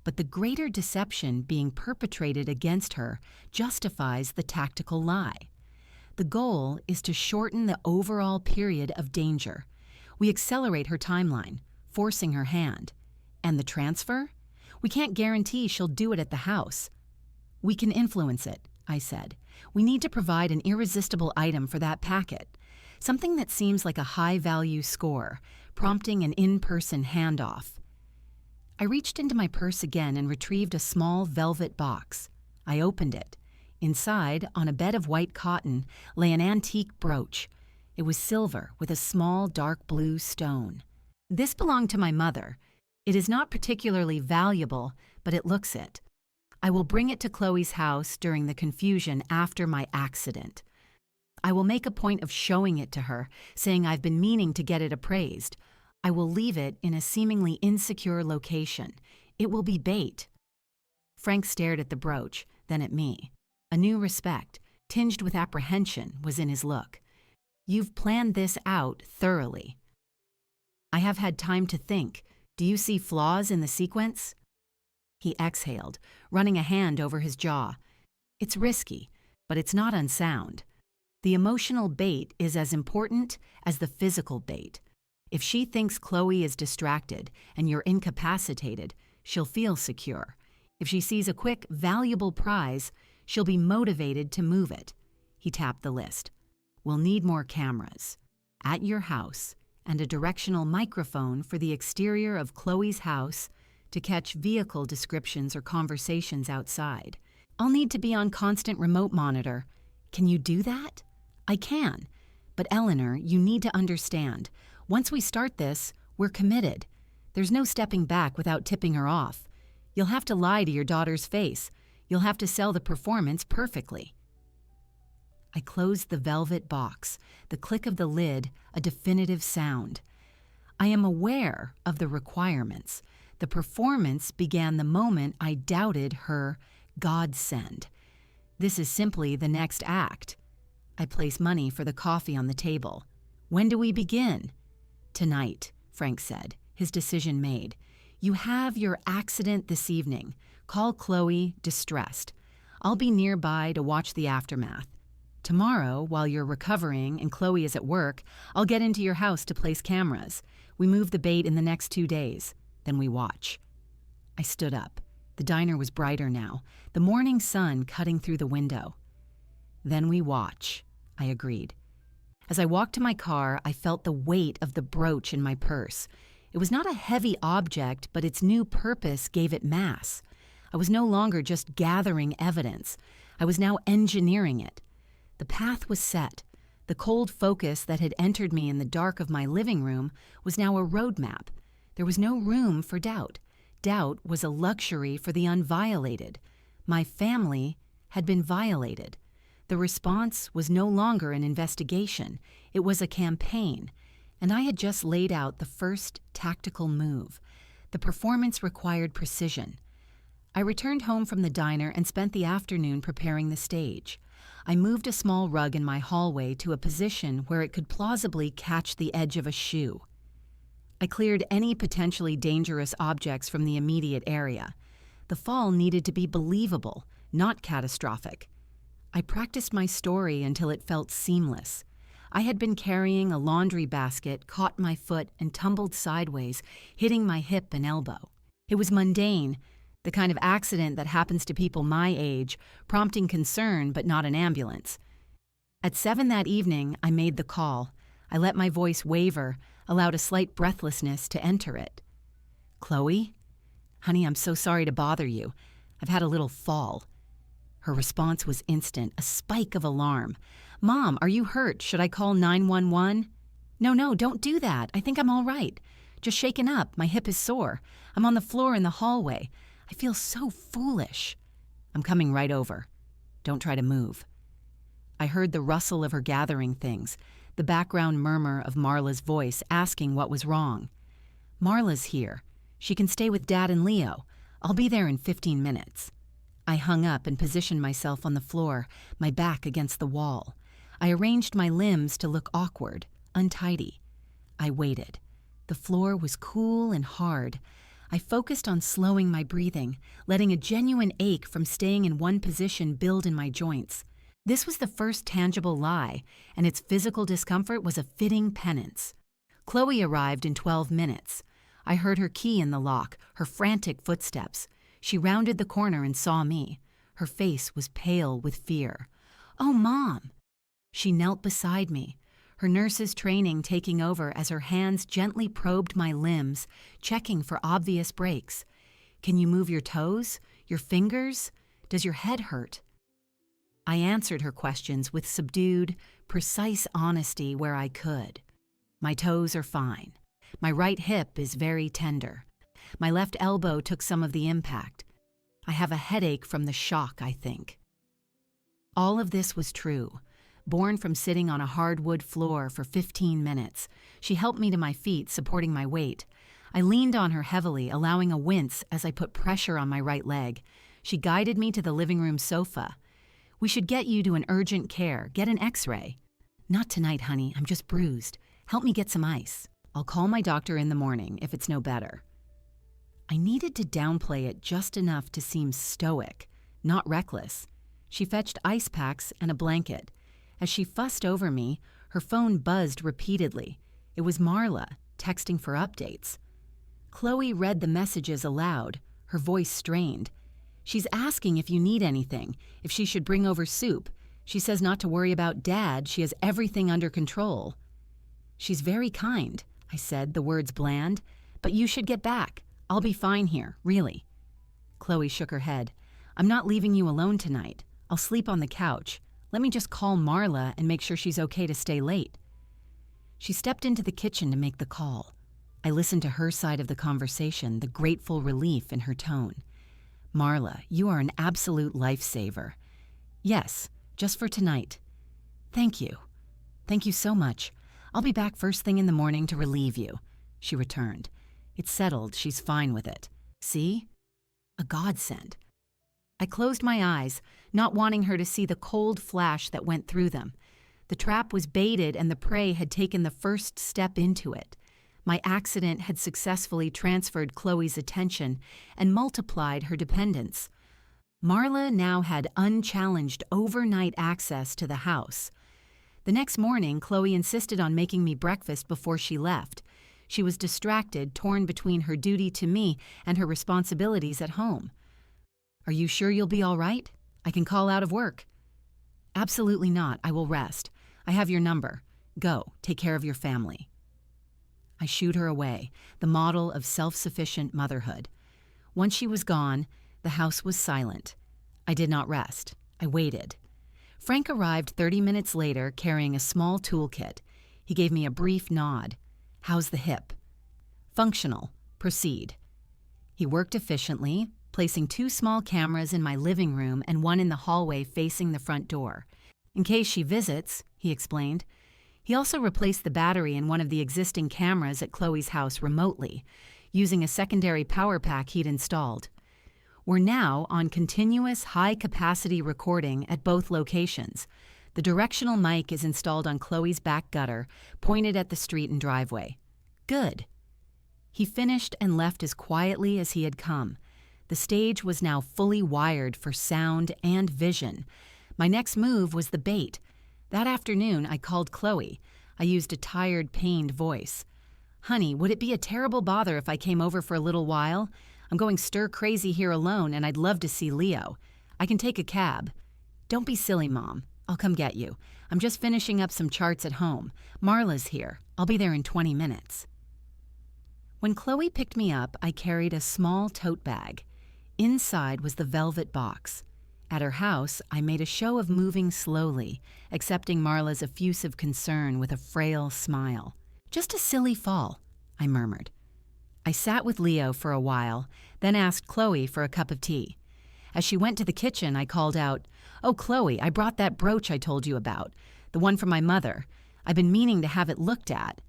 [SPEAKER 1] But the greater deception being perpetrated against her justifies the tactical lie. The goal is to shorten the overall period of danger. We accelerate her timeline, forcing her hand. And the transfer? We can't guarantee she'll do it at the house. We can influence it, I said. We need to provide an irresistible item for that packet. Something that seems like a high-value score, prompting an in-person handoff. I reached into my purse again and retrieved a small velvet box. I opened it. Inside, on a bed of white cotton, lay an antique brooch. It was silver with a small dark blue stone. This belonged to my mother. It is not particularly valuable, but it looks it. I will bring it to Chloe's house during the confusion after my accident. I will make a point of showing it to her, saying I've been meaning to get it appraised. I will leave it in a seemingly insecure location. It will be bait. Frank stared at the brooch, then at me. A new respect, tinged with apprehension, was in his look. You've planned this out thoroughly. I have had time to think. Do you see flaws in the sequence? He exhaled, running a hand over his jaw. It's risky, but it's not unsound. The emotional bait is as important as the physical bait. If she thinks Chloe is distracted and you're incapacitated, she'll feel secure. If she sees a quick, valuable prize, she'll be motivated to move it. He tapped the list. We'll need more cameras. At your house, and a directional microphone for the exterior of Chloe's house to catch vehicle descriptions or conversations outside. I'll need to be on constant remote monitor. Can you do that? I can. But Eleanor, you need to understand. Once we start this, we're committed. There's no stepping back without tipping her off. You'll have to lie to your daughter's face. You'll have to sell the performance perfectly. I closed the velvet box, the click of the lid, a definitive sound. I am aware of the requirements. The performance began the moment I doubted her godsend. This is simply the next act. I place money for the coffee on the table. When do we begin? Tonight, Frank said, his decision made. You have your accident this evening. Call Chloe distressed. I'll be nearby to watch the aftermath. Tomorrow, while you're recovering and Chloe is at work, I'll get into your house to place cameras. We move the bait in the next 2 days. Then we watch. I stood up. The diner was brighter now, the morning sun cutting through the window. Then we watch, I agreed. As I walked to my car, I felt the weight of the brooch in my purse. It was not a heavy object, but its new purpose gave it mass. I was no longer just gathering evidence. I was now engineering it. The path was set. The cold focus that had entered me in the dark of my living room was now a roadmap. There was no room for doubt. Doubt was a luxury for the unviolated. My family had been violated. The response was no longer an investigation. It was a campaign, and I had just laid out the first tactical move. The performance required precision. I returned home from the diner and spent the afternoon preparing the stage. I moved a small rug in my hallway to a position where it could plausibly catch the edge of a shoe. I cleared any potentially dangerous objects from the immediate area. The fall needed to be believable, not catastrophic. I practiced my story until it felt seamless. I had been carrying a laundry basket, caught my foot, and tumbled sideways, hitting my hip and elbow. It was mundane, the kind of accident that happens to people my age, prompting concern but not an ambulance. At 7 that evening, I made the call. I let my voice waver, allowed a slight breathlessness to enter it. "Chloe? Honey, I'm so sorry to bother you. I've had a little fall." Her response was instant, a spike of alarm. "Mom, are you hurt? Should I call 911? No, don't do that. I think I'm all right. Just shaken up. My hip is sore. I'm on the floor in the hallway. I feel so foolish." "I'm coming right over. Don't try to move." I heard the rustle of her gathering things, the background murmur of Marla's voice asking what was wrong. "Marla's here. She can stay with Dad and Leo. I'll be there in 15 minutes. I hung up and positioned myself on the floor, my back against the wall. I arranged my limbs to look awkward, untidy. I waited. The floor was cool and hard. I focused on slowing my breathing, letting a genuine ache from staying in one position build in my joints. This was the first tangible lie, and its physical discomfort was a fitting penance. Chloe arrived in 12 minutes. I heard her key in the lock, her frantic footsteps. She rounded the corner and saw me. Her face was pale with fear. "Oh, Mom!" She knelt beside me, her nurse's training taking over as her hands gently probed my limbs, checking for obvious breaks. "Can you move your toes? Your fingers? Does your head hurt?" I answered her questions with subdued, precise honesty where I could. "My toes are fine. My right hip is very tender. My left elbow took some of the impact. I have a headache from the shock, I think." All of this was true. Born from sitting on a hardwood floor for 15 minutes, she helped me to my feet, supporting my weight. I leaned on her heavily, allowing a wince as I put pressure on my right leg. She guided me to the living room sofa. "We should get you to an urgent care. Get an x-ray." "Not tonight, honey. I'm just bruised. Help me get some ice. I'll call my doctor in the morning if it's no better." I needed to downplay it just enough to seem stoic, not reckless. She fetched ice packs and a blanket. As she fussed over me, her phone buzzed repeatedly. It was Marla, texting for updates. Chloe read the messages aloud, her voice strained. "She's asking if you need anything, if she should bring over soup. She says not to worry about Dad. She has everything under control." "She's very kind," I said, the words bland. "But you should get back. I'll be fine here, really." Chloe shook her head. "I'm not leaving you alone tonight. I'll sleep on the couch. Let me just call Marla and make sure she's okay to stay late." She stepped into the kitchen to make the call. I listened to her side of the conversation, the grateful relief in her tone. "Marla, you are an absolute lifesaver." "Yes, just for tonight." "Thank you. Thank you so much. I'll be back first thing in the morning to relieve you," she returned. "It's settled. She's fine with it. See? A godsend." I closed my eyes, not wanting her to see the cold flash that went through them. The trap was baited and the prey had taken the first step into it. My accident had successfully transferred Chloe's attention and multiplied her dependence. Marla now had unchallenged overnight access to the house. The next morning, Chloe insisted on making me breakfast before she left. She was distracted, torn between her duty to me and her responsibilities at home. "Are you sure you'll be all right? I can call out of work." "Absolutely not. I will rest. I have your number. Go, take care of your family." I shooed her away, the model of self-sufficient motherhood. Once she was gone, the house was silent. I did not rest. I waited. Frank arrived 30 minutes later carrying a small toolkit. He gave me a brief nod. "How's the hip?" "Functional. Proceed." He worked efficiently, placing 2 small cameras in my living room and 1 in the hallway facing the front door. "In case she visits," he explained. He also replaced the battery in one of the existing cameras at Chloe's house remotely, using a secondary power pack he'd installed. We're now on continuous high-capacity recording at both locations. The directional mic is installed on Chloe's back gutter, pointed at the street and driveway. Good. He finished and left as quietly as he had come. The stage was now fully wired for sound and vision. My next move was the bait. That afternoon, I called Chloe. I used a tired, pained voice. "Honey, would it be a terrible bother if I came over for a little while? I'm going stir-crazy here alone, and I'd love to see Leo. I can take a cab." "Don't be silly, Mom. I'll come get you. I'm just finishing up some charts at home. Marla's here. I'll be there in 20 minutes. When Chloe picked me up, I carried a small tote bag. Inside was the velvet box. At her house, I made a show of moving slowly, accepting Marla's effusive concern with a frail smile. "Just a silly fall," I murmured. I sat with Leo for a while, then asked Chloe for a cup of tea. As she went to the kitchen, I called out, "Oh, Chloe, I brought that brooch I told you about, the one from my mother. I've been meaning to have it looked at.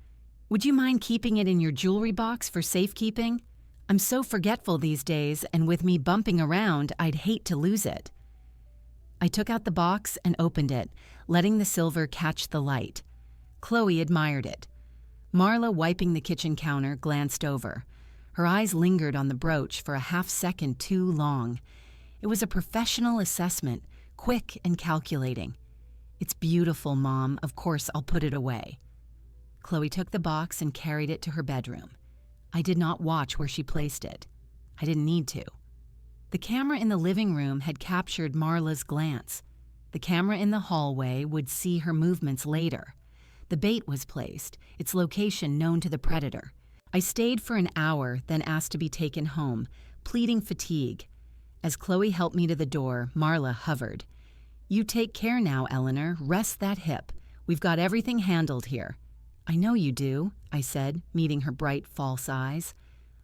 [SPEAKER 1] Would you mind keeping it in your jewelry box for safekeeping? I'm so forgetful these days, and with me bumping around, I'd hate to lose it." I took out the box and opened it, letting the silver catch the light. Chloe admired it. Marla, wiping the kitchen counter, glanced over. Her eyes lingered on the brooch for a half-second too long. It was a professional assessment, quick and calculating. "It's beautiful, Mom. Of course, I'll put it away." Chloe took the box and carried it to her bedroom. I did not watch where she placed it. I didn't need to. The camera in the living room had captured Marla's glance. The camera in the hallway would see her movements later. The bait was placed, its location known to the predator. I stayed for an hour, then asked to be taken home, pleading fatigue. As Chloe helped me to the door, Marla hovered. "You take care now, Eleanor. Rest that hip. We've got everything handled here." "I know you do," I said, meeting her bright, false eyes.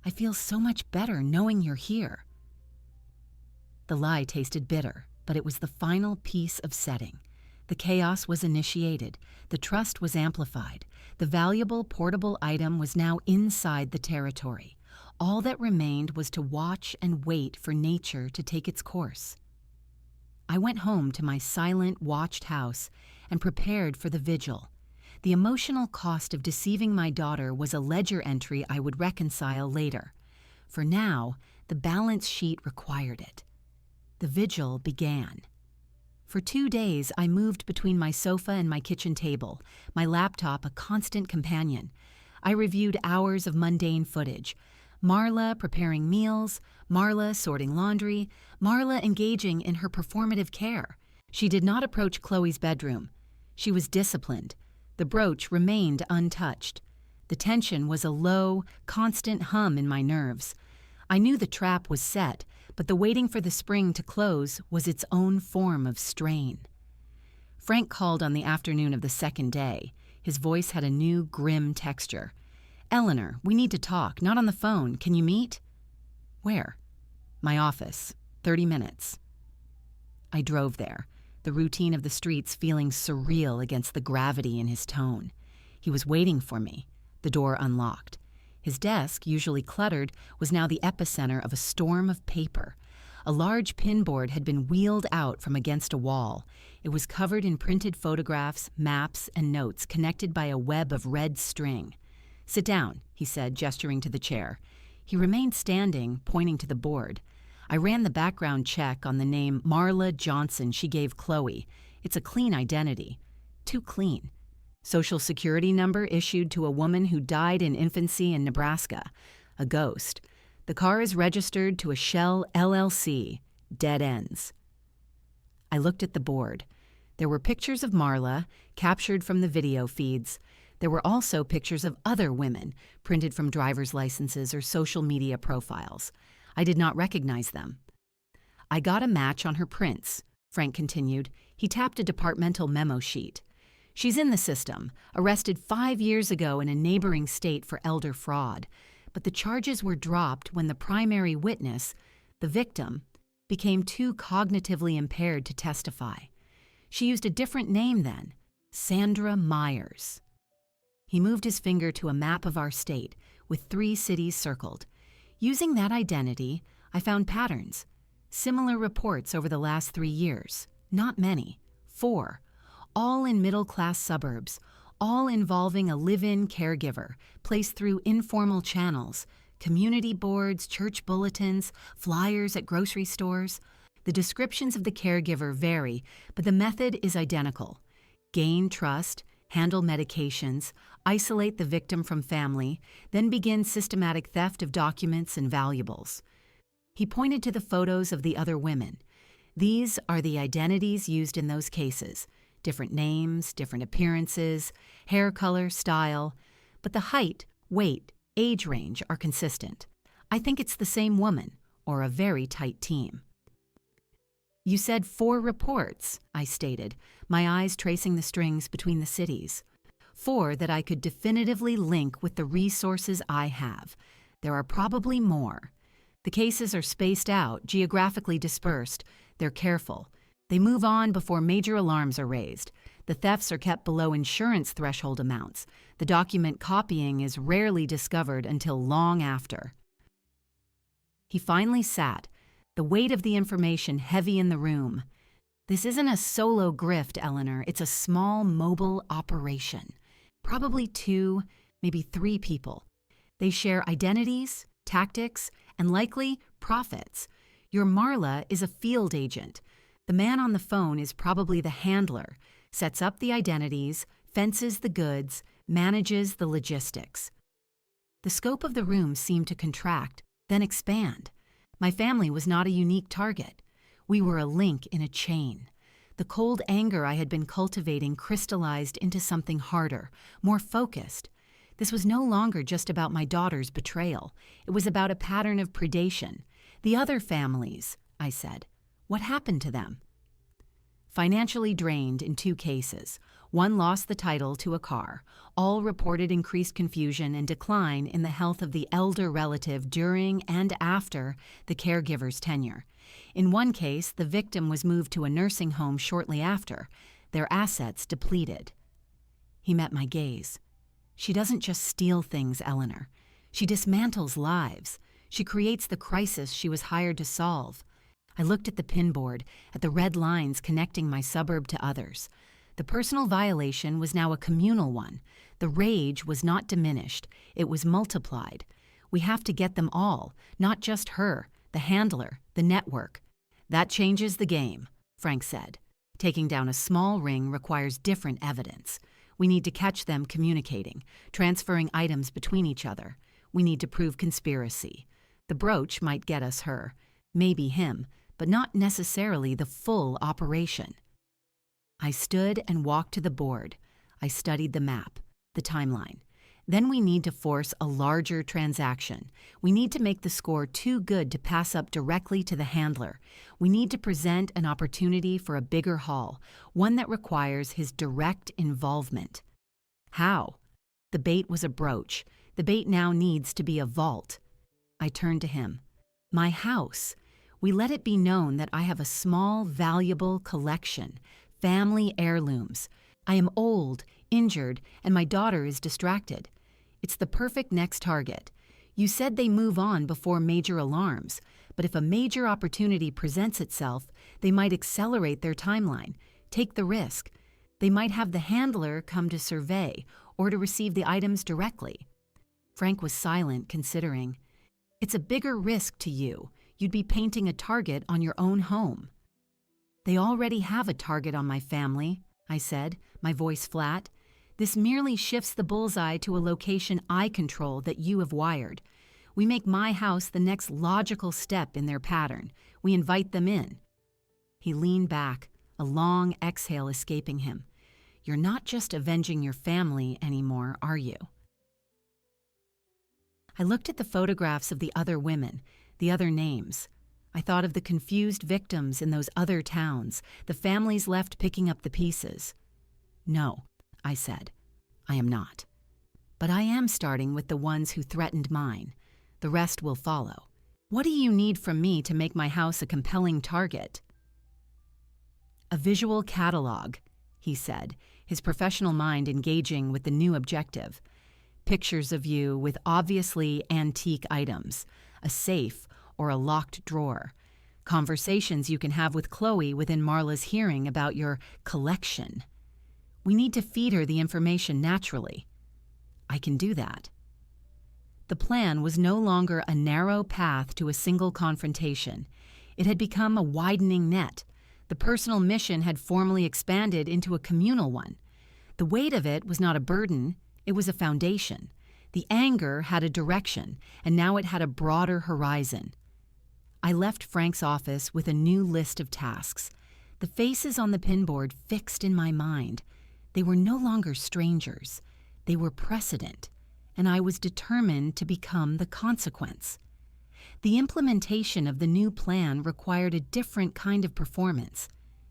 [SPEAKER 1] "I feel so much better knowing you're here." The lie tasted bitter, but it was the final piece of setting. The chaos was initiated. The trust was amplified. The valuable portable item was now inside the territory. All that remained was to watch and wait for nature to take its course. I went home to my silent, watched house and prepared for the vigil. The emotional cost of deceiving my daughter was a ledger entry I would reconcile later. For now, the balance sheet required it. The vigil began. For 2 days, I moved between my sofa and my kitchen table, my laptop a constant companion. I reviewed hours of mundane footage. Marla preparing meals, Marla sorting laundry, Marla engaging in her performative care. She did not approach Chloe's bedroom. She was disciplined. The brooch remained untouched. The tension was a low, constant hum in my nerves. I knew the trap was set, but the waiting for the spring to close was its own form of strain. Frank called on the afternoon of the second day. His voice had a new, grim texture. "Eleanor, we need to talk, not on the phone. Can you meet?" "Where?" "My office. 30 minutes. I drove there, the routine of the streets feeling surreal against the gravity in his tone. He was waiting for me. The door unlocked. His desk, usually cluttered, was now the epicenter of a storm of paper. A large pinboard had been wheeled out from against a wall. It was covered in printed photographs, maps, and notes connected by a web of red string. "Sit down," he said, gesturing to the chair. He remained standing, pointing to the board. I ran the background check on the name Marla Johnson she gave Chloe. It's a clean identity. Too clean. Social Security number issued to a woman who died in infancy in Nebraska. A ghost. The car is registered to a Shell LLC. Dead ends. I looked at the board. There were pictures of Marla, captured from the video feeds. There were also pictures of other women, printed from driver's licenses or social media profiles. I did not recognize them. I got a match on her prints, Frank continued. He tapped a departmental memo sheet. She's in the system, arrested 5 years ago in a neighboring state for elder fraud. But the charges were dropped when the primary witness, the victim, became too cognitively impaired to testify. She used a different name then, Sandra Myers. He moved his finger to a map of our state with 3 cities circled. Using that identity, I found patterns. Similar reports over the last 3 years. Not many. 4. All in middle-class suburbs, all involving a live-in caregiver placed through informal channels, community boards, church bulletins, flyers at grocery stores. The descriptions of the caregiver vary, but the method is identical. Gain trust, handle medications, isolate the victim from family, then begin systematic theft of documents and valuables. He pointed to the photos of the other women. These are the identities used in those cases. Different names, different appearances, hair color, style, but the height, weight, age range are consistent. I think it's the same woman, or a very tight team. You said 4 reports, I stated, my eyes tracing the strings between the cities. 4 that I could definitively link with the resources I have. There are probably more. The cases are spaced out, geographically dispersed. They're careful. They move on before major alarms are raised. The thefts are kept below insurance threshold amounts. The document copying is rarely discovered until long after. He finally sat, the weight of the information heavy in the room. This isn't a solo grift, Eleanor. It's a small, mobile operation. Probably 2, maybe 3 people. They share identities, tactics, and likely profits. Your Marla is a field agent. The man on the phone is probably the handler, sets up the identities, fences the goods, manages the logistics. The scope of the room seemed to contract, then expand. My family was not a unique target. We were a link in a chain. The cold anger I had been cultivating crystallized into something harder, more focused. This was no longer just about my daughter's betrayal. It was about a pattern of predation. The other families, I said. What happened to them? Financially drained in 2 cases. One lost the title to a car. All reported increased confusion and decline in the health of the elder relative during and after the caregiver's tenure. In one case, the victim was moved to a nursing home shortly after, their assets depleted. He met my gaze. She doesn't just steal things, Eleanor. She dismantles lives. She creates the crisis she was hired to solve. I looked at the pinboard, at the red lines connecting my suburb to others. The personal violation was now a communal one. The rage was not diminished. It was multiplied. We have to get them all, not just her, the handler, the network. That changes the game, Frank said. Taking down a small ring requires different evidence. We need to catch them communicating, transferring items between each other. We need to prove conspiracy. The brooch might get us her, maybe him, but not necessarily the full operation. I stood and walked to the board. I studied the map, the timeline. Then we need to force a larger transaction. We need to make the score too good to pass up directly to the handler. We need to present an opportunity for a bigger haul, one that requires his direct involvement. How? The bait was a brooch. The bait now needs to be a vault. I turned to him. My house. We let it be known that I have a small, valuable collection, family heirlooms. I am old, injured, and my daughter is distracted. It's the perfect next target. You said they move on before major alarms, but if a major opportunity presents itself, they might accelerate their timeline, take the risk. They might have the handler come to survey or to receive the items directly. Frank was silent, considering. It's a bigger risk to you. You'd be painting a target on your own home. They already have a target on my family, I said, my voice flat. This merely shifts the bullseye to a location I control that you have wired. We make my house the next logical step in their pattern. We invite them in. He leaned back, a long exhale escaping him. "You're not just avenging your family anymore, are you?" I looked at the photographs of the other women, the other names. I thought of the confused victims in those other towns, the families left picking up the pieces. "No," I said, "I am not. But I am starting with the ones who threatened mine. The rest will follow. What do you need from me to make my house a compelling target?" "A visual catalog," he said, his professional mind engaging with the new objective. "Pictures of you with obviously antique items, a safe or a locked drawer. Conversations you can have with Chloe within Marla's hearing about your collection. We need to feed her the information naturally. I can do that." The plan was no longer a narrow path to a single confrontation. It had become a widening net. The personal mission had formally expanded into a communal one. The weight of it was not a burden, it was a foundation. The anger had a direction, and now it had a broader horizon. I left Frank's office with a new list of tasks. The faces on the pinboard fixed in my mind. They were no longer strangers. They were precedent, and I was determined to become the consequence. The implementation of the new plan required a different kind of performance.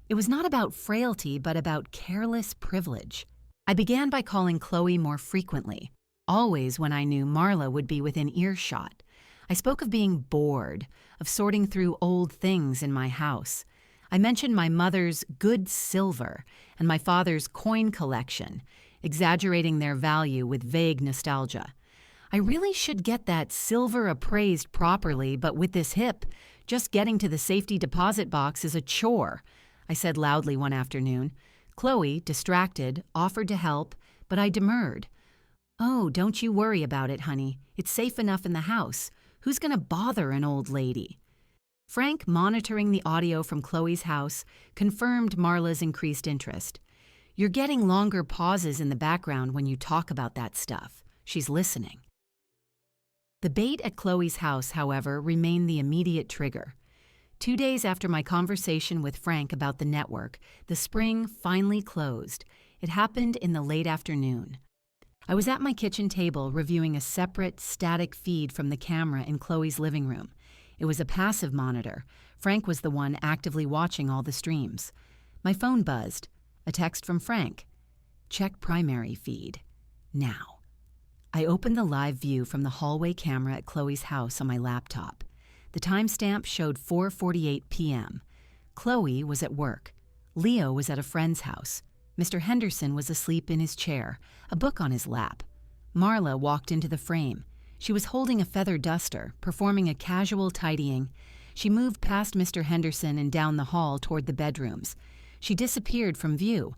[SPEAKER 1] It was not about frailty, but about careless privilege. I began by calling Chloe more frequently, always when I knew Marla would be within earshot. I spoke of being bored, of sorting through old things in my house. I mentioned my mother's good silver and my father's coin collection, exaggerating their value with vague nostalgia. I really should get that silver appraised properly, but with this hip, just getting to the safety deposit box is a chore, I said loudly one afternoon. Chloe, distracted, offered to help, but I demurred. "Oh, don't you worry about it, honey. It's safe enough in the house. Who's going to bother an old lady?" Frank, monitoring the audio from Chloe's house, confirmed Marla's increased interest. "You're getting longer pauses in the background when you talk about that stuff. She's listening." The bait at Chloe's house, however, remained the immediate trigger. 2 days after my conversation with Frank about the network, the spring finally closed. It happened in the late afternoon. I was at my kitchen table reviewing a separate, static feed from the camera in Chloe's living room. It was a passive monitor. Frank was the one actively watching all the streams. My phone buzzed. A text from Frank. "Check primary feed. Now." I opened the live view from the hallway camera at Chloe's house on my laptop. The timestamp showed 4:48 p.m. Chloe was at work. Leo was at a friend's house. Mr. Henderson was asleep in his chair, a book on his lap. Marla walked into the frame. She was holding a feather duster, performing a casual tidying. She moved past Mr. Henderson and down the hall toward the bedrooms. She disappeared from view.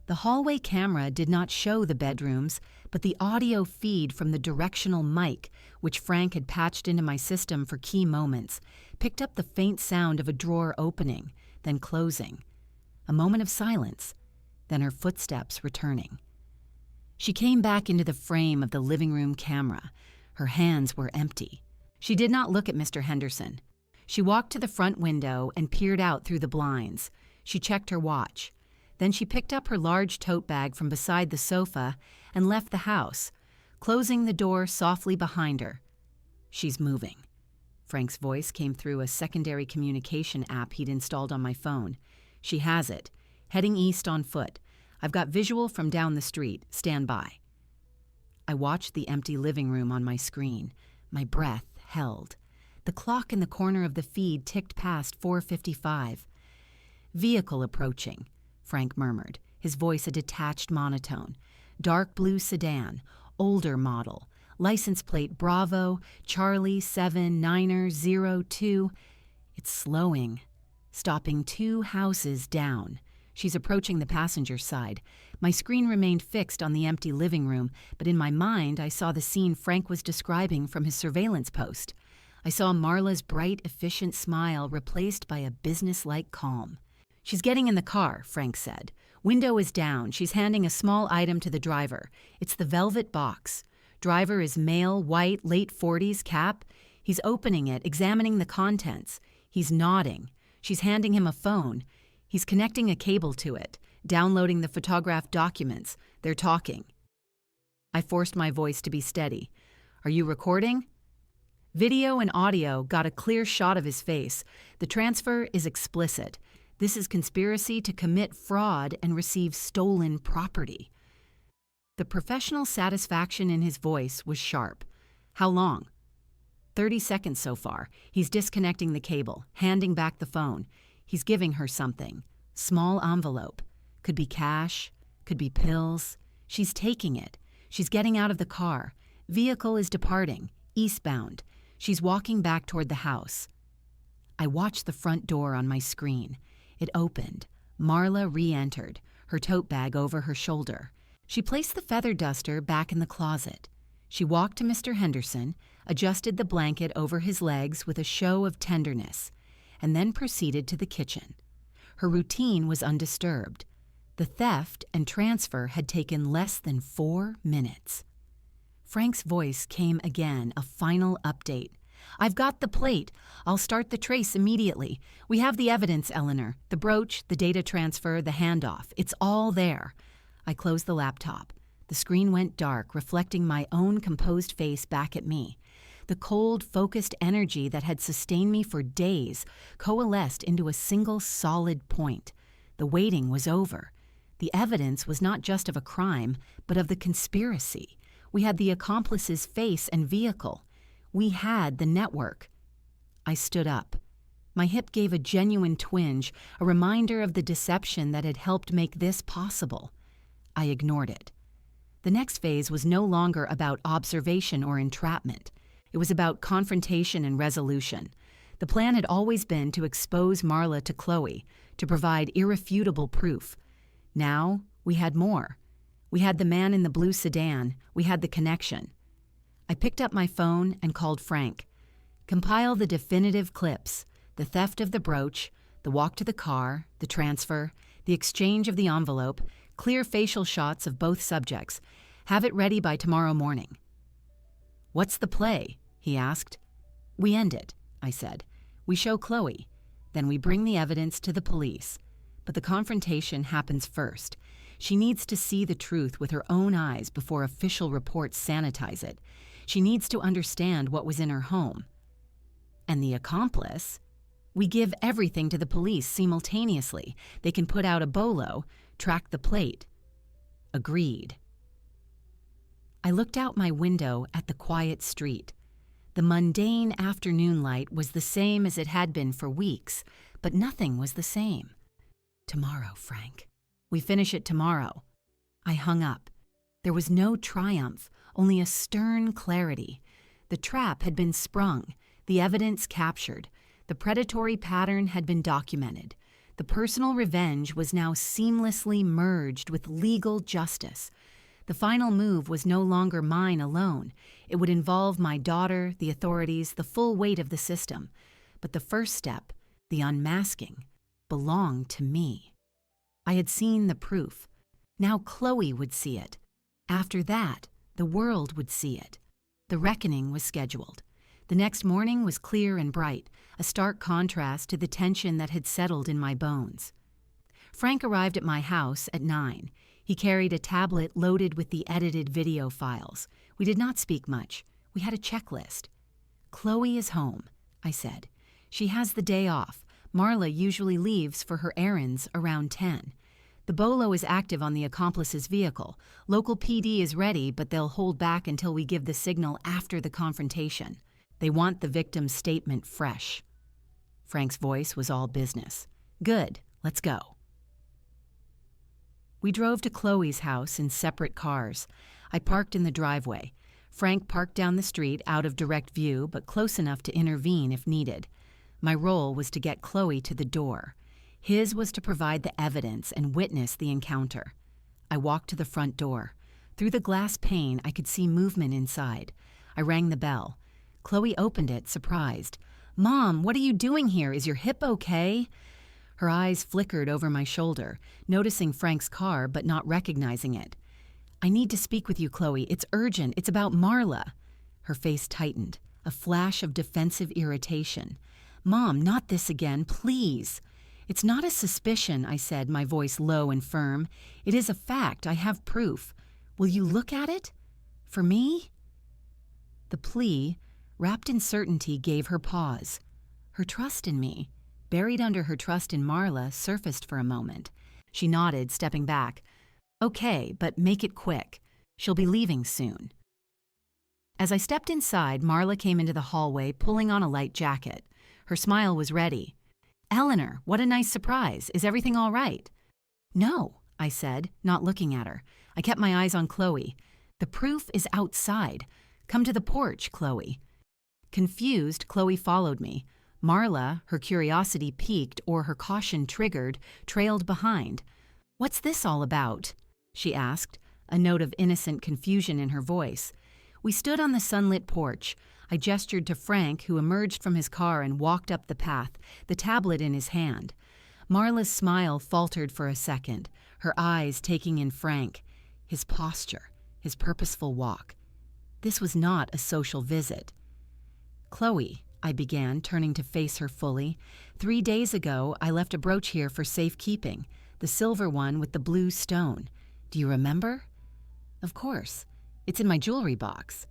[SPEAKER 1] The hallway camera did not show the bedrooms, but the audio feed from the directional mic, which Frank had patched into my system for key moments, picked up the faint sound of a drawer opening, then closing. A moment of silence, then her footsteps returning. She came back into the frame of the living room camera. Her hands were empty. She did not look at Mr. Henderson. She walked to the front window and peered out through the blinds. She checked her watch. Then she picked up her large tote bag from beside the sofa and left the house, closing the door softly behind her. "She's moving." Frank's voice came through a secondary communication app he'd installed on my phone. "She has it. Heading east on foot. I've got visual from down the street. Stand by." I watched the empty living room on my screen. My breath held. The clock in the corner of the feed ticked past 4:55. "Vehicle approaching," Frank murmured, his voice a detached monotone. "Dark blue sedan, older model, license plate Bravo, Charlie 79er02. It's slowing, stopping 2 houses down. She's approaching the passenger side. My screen remained fixed on the empty living room, but in my mind I saw the scene Frank was describing from his surveillance post. I saw Marla's bright, efficient smile replaced by a businesslike calm. "She's getting in the car," Frank said. "Window is down. She's handing a small item to the driver. It's the velvet box. Driver is male, white, late 40s, cap. He's opening it, examining the contents. He's nodding. She's handing him a phone. He's connecting a cable to it, downloading the photographed documents. They're talking. I forced my voice to be steady. Are you recording? Video and audio got a clear shot of his face. The transfer is explicit. This is conspiracy to commit fraud and receive stolen property. The professional satisfaction in his voice was sharp. How long? 30 seconds so far. He's disconnecting the cable, handing back the phone. He's giving her something. Small envelope. Could be cash, could be pills. She's taking it. She's getting out of the car. Vehicle is departing, eastbound. She's walking back toward the house. I watched the front door on my screen. It opened. Marla re-entered, her tote bag over her shoulder. She placed the feather duster back in the closet. She walked to Mr. Henderson, adjusted the blanket over his legs with a show of tenderness, and then proceeded to the kitchen. Her routine was undisturbed. The theft and transfer had taken less than 4 minutes. Frank's voice came again, a final update. I've got the plate. I'll start the trace immediately. We have the evidence, Eleanor. The brooch, the data transfer, the handoff. It's all there. I closed the laptop. The screen went dark, reflecting my own composed face back at me. The cold, focused energy that had sustained me for days coalesced into a single solid point. The waiting was over. The evidence was not just of a crime, but of the conspiracy. We had the accomplice's face and vehicle. We had the network. I stood up. My hip gave a genuine twinge, a reminder of the deception that had helped make this possible. I ignored it. The next phase was no longer about observation or entrapment. It was about confrontation and resolution. The plan had always been to expose Marla to Chloe, to provide irrefutable proof. Now, we had more. We had the man in the blue sedan. We had the connection. I picked up my phone and called Frank. Compile the definitive clips, the theft of the brooch, the walk to the car, the transfer, the exchange of the envelope, clear facial shots of both subjects. Have it ready by tomorrow morning. What's the play? He asked. We end it, I said. We show Chloe. Then we bring the evidence to the police. But the confrontation happens first. She needs to see the truth with her own eyes before official reports sanitize it. She needs to understand what was in her home. And the accomplice? We give everything to the police simultaneously. They can put out a bolo, track the plate. Agreed. I looked out my window at the quiet street. The mundane afternoon light was the same as it had been for weeks, but nothing was the same. Tomorrow, Frank. We finish it tomorrow. I hung up. There was no triumph, only a stern clarity. The trap had been sprung, the evidence captured. The predatory pattern had been documented. The personal revenge was now seamlessly merged with legal justice. The final move was no longer mine alone. It would involve my daughter, the authorities, the full weight of the system. But the first step, the unmasking, belonged to me. I had seen the proof. Now Chloe would see it. After that, the world would see it. The reckoning was scheduled. The next morning was clear and bright, a stark contrast to the tension that had settled in my bones. Frank arrived at my house at 9. He carried a tablet loaded with the edited video files. We did not speak much. We had a checklist. Chloe is home, I said. She has the day off. Marla usually leaves for her errands around 10. The bolo is active on the accomplice's vehicle. Local PD is ready, but they'll hold back until we give the signal after the confrontation. They want the victim's statement fresh. Frank's voice was all business. Good, let's go. We drove to Chloe's house in separate cars. I parked in the driveway. Frank parked down the street out of direct view, but close enough to intervene if needed. My role was to get Chloe to the door. His was to provide the evidence and witness the encounter. I walked to the front door. Through the glass pane, I could see movement inside. I rang the bell. Chloe opened it, surprised. Mom, what are you doing here? Is your hip okay? Her eyes flickered over my shoulder, noticing Frank's car but not recognizing it. I need to speak with you, Chloe. It's urgent. It's about Marla. Her face tightened, a flash of defensive irritation. Mom, not this again, please. It's not a suspicion, I said, my voice low and firm. It is a fact. I have proof. Will you look at it? For me? The plea, wrapped in certainty, gave her pause. Her trust in me, buried under her trust in Marla, surfaced for a moment. She nodded, stepping back. Okay, but make it quick. She'll be leaving soon. As I stepped inside, Marla came into the hallway, pulling on a light jacket. Her smile was ready. Eleanor, what a nice surprise. Is everything all right? No, I said, not looking at her. I kept my eyes on Chloe. The proof is outside. Come to the porch, Chloe. Confused, Chloe followed me. Marla, her curiosity piqued or her caution triggered, trailed behind. What's this all about? She asked, a note of innocent confusion in her voice. We stood on the sunlit porch. I gestured to Frank, who emerged from his car and walked up the path, the tablet in his hand. Marla's smile faltered for a second, her eyes taking in Frank, his posture, his purposeful walk. This was not a social visit. Chloe, I began, turning to face her fully. 3 days ago, I left a brooch here for safekeeping, the silver one with the blue stone. Do you remember? Of course. It's in my jewelry box.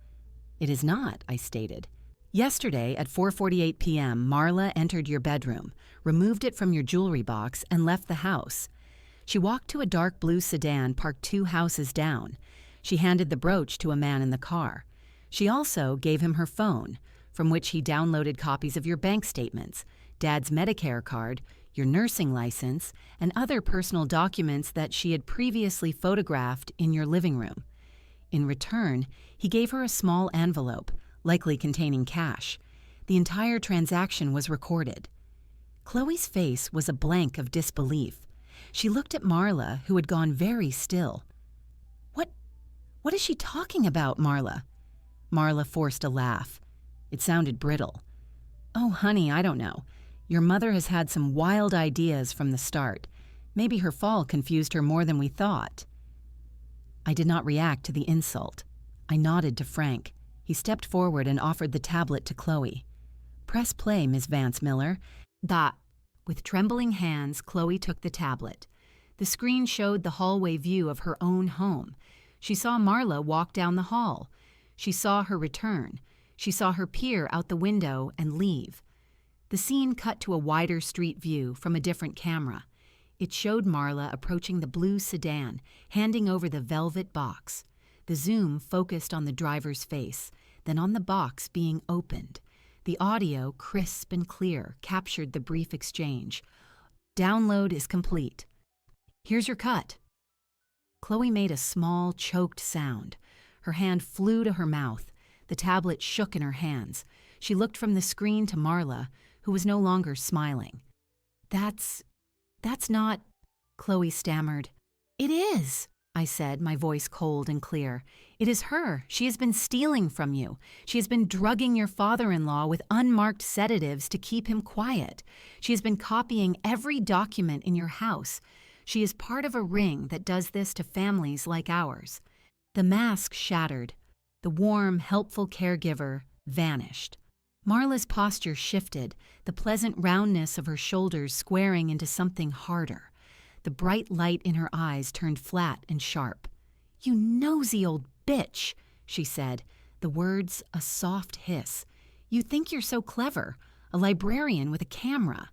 [SPEAKER 1] It is not, I stated. Yesterday at 4:48 p.m., Marla entered your bedroom, removed it from your jewelry box, and left the house. She walked to a dark blue sedan parked 2 houses down. She handed the brooch to a man in the car. She also gave him her phone, from which he downloaded copies of your bank statements, Dad's Medicare card, your nursing license, and other personal documents that she had previously photographed in your living room. In return, he gave her a small envelope, likely containing cash. The entire transaction was recorded. Chloe's face was a blank of disbelief. She looked at Marla, who had gone very still. What is she talking about, Marla? Marla forced a laugh. It sounded brittle. Oh, honey, I don't know. Your mother has had some wild ideas from the start. Maybe her fall confused her more than we thought. I did not react to the insult. I nodded to Frank. He stepped forward and offered the tablet to Chloe. Press play, Miss Vance Miller. With trembling hands, Chloe took the tablet. The screen showed the hallway view of her own home. She saw Marla walk down the hall. She saw her return. She saw her peer out the window and leave. The scene cut to a wider street view from a different camera. It showed Marla approaching the blue sedan, handing over the velvet box. The zoom focused on the driver's face, then on the box being opened. The audio, crisp and clear, captured the brief exchange. Download is complete. Here's your cut. Chloe made a small, choked sound. Her hand flew to her mouth. The tablet shook in her hands. She looked from the screen to Marla, who was no longer smiling. That's not, Chloe stammered. It is, I said, my voice cold and clear. It is her. She has been stealing from you. She has been drugging your father-in-law with unmarked sedatives to keep him quiet. She has been copying every document in your house. She is part of a ring that does this to families like ours. The mask shattered. The warm, helpful caregiver vanished. Marla's posture shifted, the pleasant roundness of her shoulders squaring into something harder. The bright light in her eyes turned flat and sharp. You nosy old bitch, she said, the words a soft hiss. You think you're so clever, a librarian with a camera.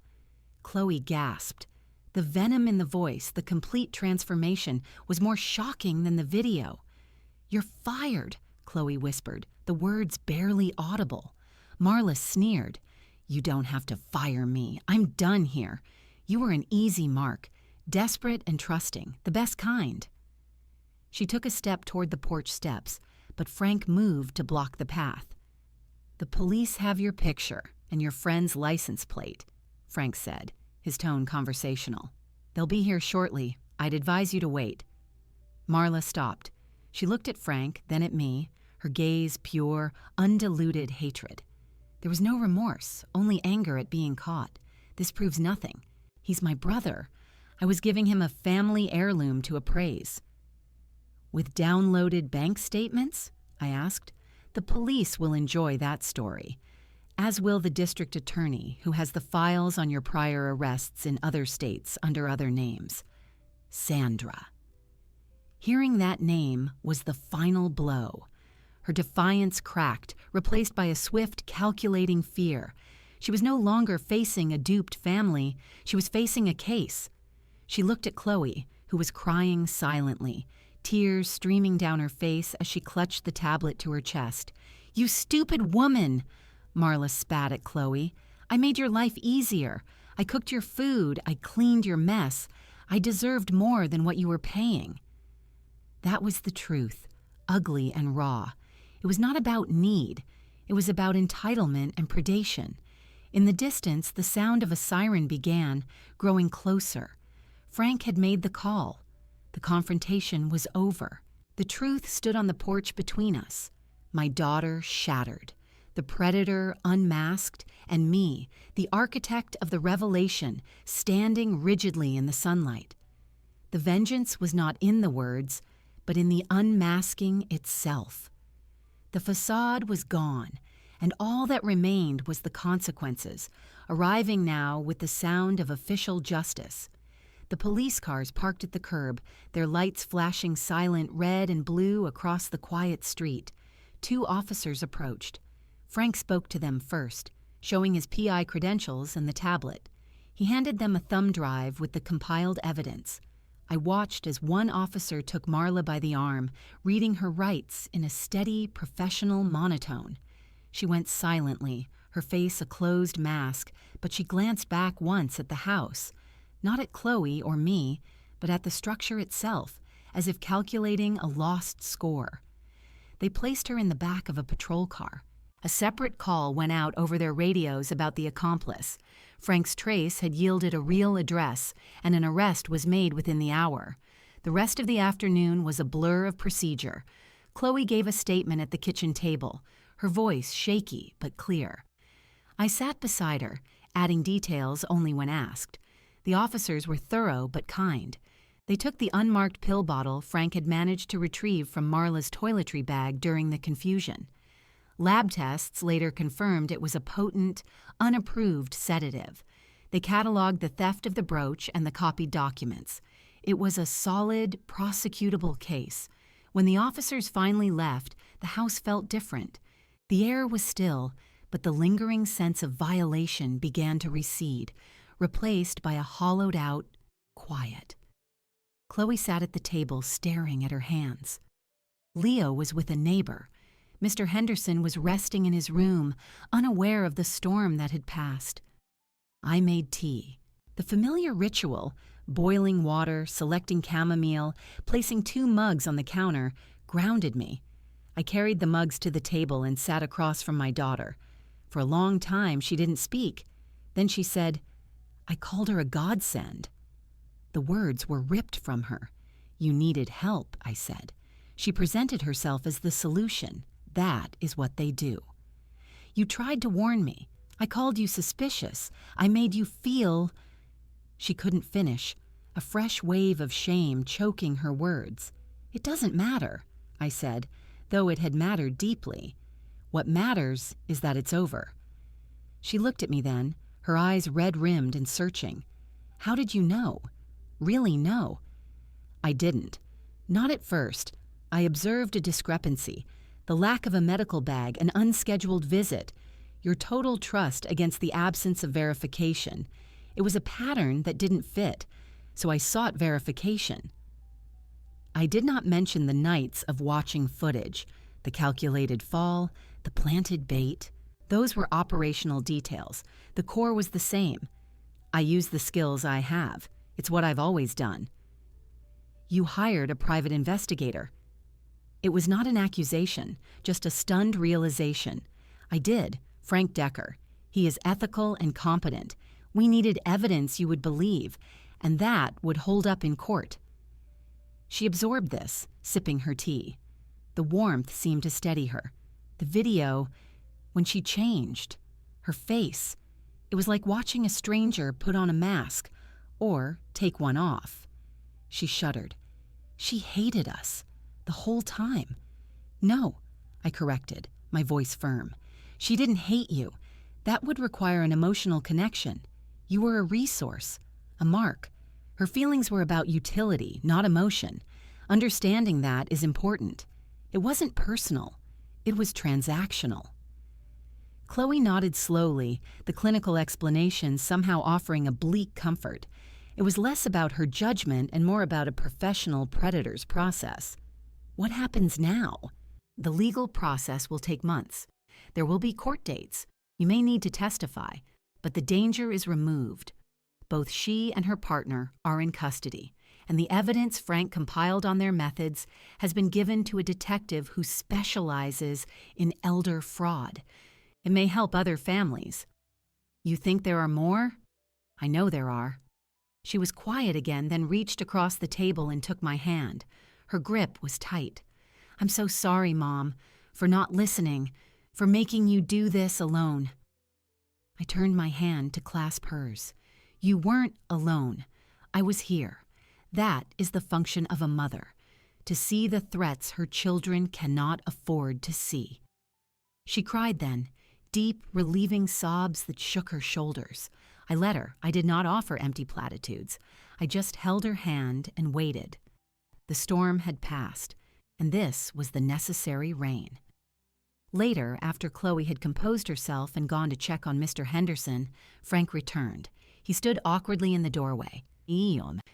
[SPEAKER 1] Chloe gasped. The venom in the voice, the complete transformation, was more shocking than the video. You're fired, Chloe whispered, the words barely audible. Marla sneered. You don't have to fire me. I'm done here. You were an easy mark, desperate and trusting, the best kind. She took a step toward the porch steps, but Frank moved to block the path. The police have your picture and your friend's license plate, Frank said, his tone conversational. They'll be here shortly. I'd advise you to wait. Marla stopped. She looked at Frank, then at me, her gaze pure, undiluted hatred. There was no remorse, only anger at being caught. This proves nothing. He's my brother. I was giving him a family heirloom to appraise. With downloaded bank statements? I asked. The police will enjoy that story. as will the district attorney who has the files on your prior arrests in other states under other names. Sandra. Hearing that name was the final blow. Her defiance cracked, replaced by a swift, calculating fear. She was no longer facing a duped family. She was facing a case. She looked at Chloe, who was crying silently, tears streaming down her face as she clutched the tablet to her chest. "You stupid woman!" Marla spat at Chloe. "I made your life easier. I cooked your food. I cleaned your mess. I deserved more than what you were paying." That was the truth, ugly and raw. It was not about need. It was about entitlement and predation. In the distance, the sound of a siren began, growing closer. Frank had made the call. The confrontation was over. The truth stood on the porch between us. My daughter shattered. The predator unmasked, and me, the architect of the revelation, standing rigidly in the sunlight. The vengeance was not in the words, but in the unmasking itself. The facade was gone, and all that remained was the consequences, arriving now with the sound of official justice. The police cars parked at the curb, their lights flashing silent red and blue across the quiet street. 2 officers approached. Frank spoke to them first, showing his PI credentials and the tablet. He handed them a thumb drive with the compiled evidence. I watched as one officer took Marla by the arm, reading her rights in a steady, professional monotone. She went silently, her face a closed mask, but she glanced back once at the house, not at Chloe or me, but at the structure itself, as if calculating a lost score. They placed her in the back of a patrol car. A separate call went out over their radios about the accomplice. Frank's trace had yielded a real address, and an arrest was made within the hour. The rest of the afternoon was a blur of procedure. Chloe gave a statement at the kitchen table, her voice shaky but clear. I sat beside her, adding details only when asked. The officers were thorough but kind. They took the unmarked pill bottle Frank had managed to retrieve from Marla's toiletry bag during the confusion. Lab tests later confirmed it was a potent, unapproved sedative. They cataloged the theft of the brooch and the copied documents. It was a solid, prosecutable case. When the officers finally left, the house felt different. The air was still, but the lingering sense of violation began to recede, replaced by a hollowed-out quiet. Chloe sat at the table staring at her hands. Leo was with a neighbor. Mr. Henderson was resting in his room, unaware of the storm that had passed. I made tea. The familiar ritual, boiling water, selecting chamomile, placing 2 mugs on the counter, grounded me. I carried the mugs to the table and sat across from my daughter. For a long time, she didn't speak. Then she said, "I called her a godsend." The words were ripped from her. "You needed help," I said. She presented herself as the solution. That is what they do. "You tried to warn me. I called you suspicious. I made you feel—" She couldn't finish, a fresh wave of shame choking her words. "It doesn't matter," I said, though it had mattered deeply. "What matters is that it's over." She looked at me then, her eyes red-rimmed and searching. "How did you know? Really know?" I didn't. Not at first. I observed a discrepancy. The lack of a medical bag, an unscheduled visit, your total trust against the absence of verification. It was a pattern that didn't fit, so I sought verification. I did not mention the nights of watching footage, the calculated fall, the planted bait. Those were operational details. The core was the same. I used the skills I have. It's what I've always done. "You hired a private investigator." It was not an accusation, just a stunned realization. "I did. Frank Decker. He is ethical and competent. We needed evidence you would believe, and that would hold up in court." She absorbed this, sipping her tea. The warmth seemed to steady her. The video, when she changed, her face, it was like watching a stranger put on a mask, or take one off. She shuddered. She hated us. The whole time. "No," I corrected, my voice firm. "She didn't hate you. That would require an emotional connection. You were a resource, a mark. Her feelings were about utility, not emotion. Understanding that is important. It wasn't personal. It was transactional. Chloe nodded slowly, the clinical explanation somehow offering a bleak comfort. It was less about her judgment and more about a professional predator's process. What happens now? The legal process will take months. There will be court dates. You may need to testify, but the danger is removed. Both she and her partner are in custody, and the evidence Frank compiled on their methods has been given to a detective who specializes in elder fraud. It may help other families. You think there are more? I know there are. She was quiet again, then reached across the table and took my hand. Her grip was tight. I'm so sorry, Mom, for not listening, for making you do this alone. I turned my hand to clasp hers. You weren't alone. I was here. That is the function of a mother, to see the threats her children cannot afford to see. She cried then, deep, relieving sobs that shook her shoulders. I let her. I did not offer empty platitudes. I just held her hand and waited. The storm had passed, and this was the necessary rain. Later, after Chloe had composed herself and gone to check on Mr. Henderson, Frank returned. He stood awkwardly in the doorway.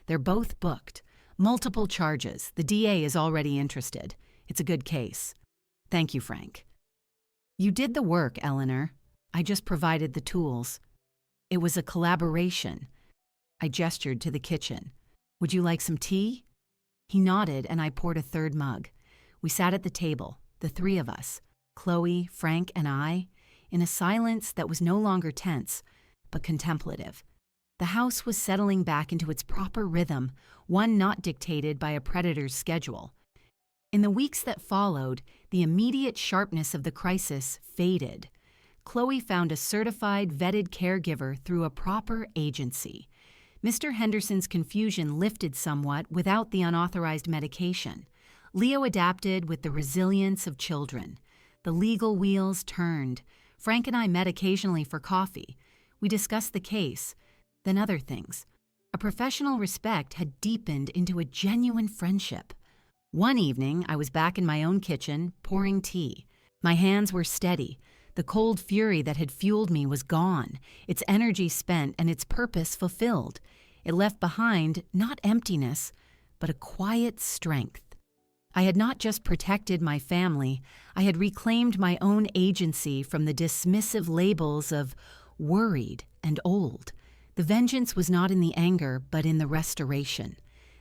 [SPEAKER 1] They're both booked. Multiple charges. The DA is already interested. It's a good case. Thank you, Frank. You did the work, Eleanor. I just provided the tools. It was a collaboration. I gestured to the kitchen. Would you like some tea? He nodded, and I poured a third mug. We sat at the table, the three of us, Chloe, Frank, and I, in a silence that was no longer tense, but contemplative. The house was settling back into its proper rhythm, one not dictated by a predator's schedule. In the weeks that followed, the immediate sharpness of the crisis faded. Chloe found a certified, vetted caregiver through a proper agency. Mr. Henderson's confusion lifted somewhat without the unauthorized medication. Leo adapted with the resilience of children. The legal wheels turned. Frank and I met occasionally for coffee. We discussed the case, then other things. A professional respect had deepened into a genuine friendship. One evening, I was back in my own kitchen, pouring tea. My hands were steady. The cold fury that had fueled me was gone, its energy spent and its purpose fulfilled. It left behind not emptiness, but a quiet strength. I had not just protected my family, I had reclaimed my own agency from the dismissive labels of worried and old. The vengeance was not in the anger, but in the restoration.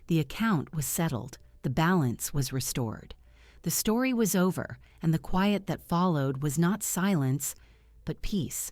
[SPEAKER 1] The account was settled. The balance was restored. The story was over, and the quiet that followed was not silence, but peace.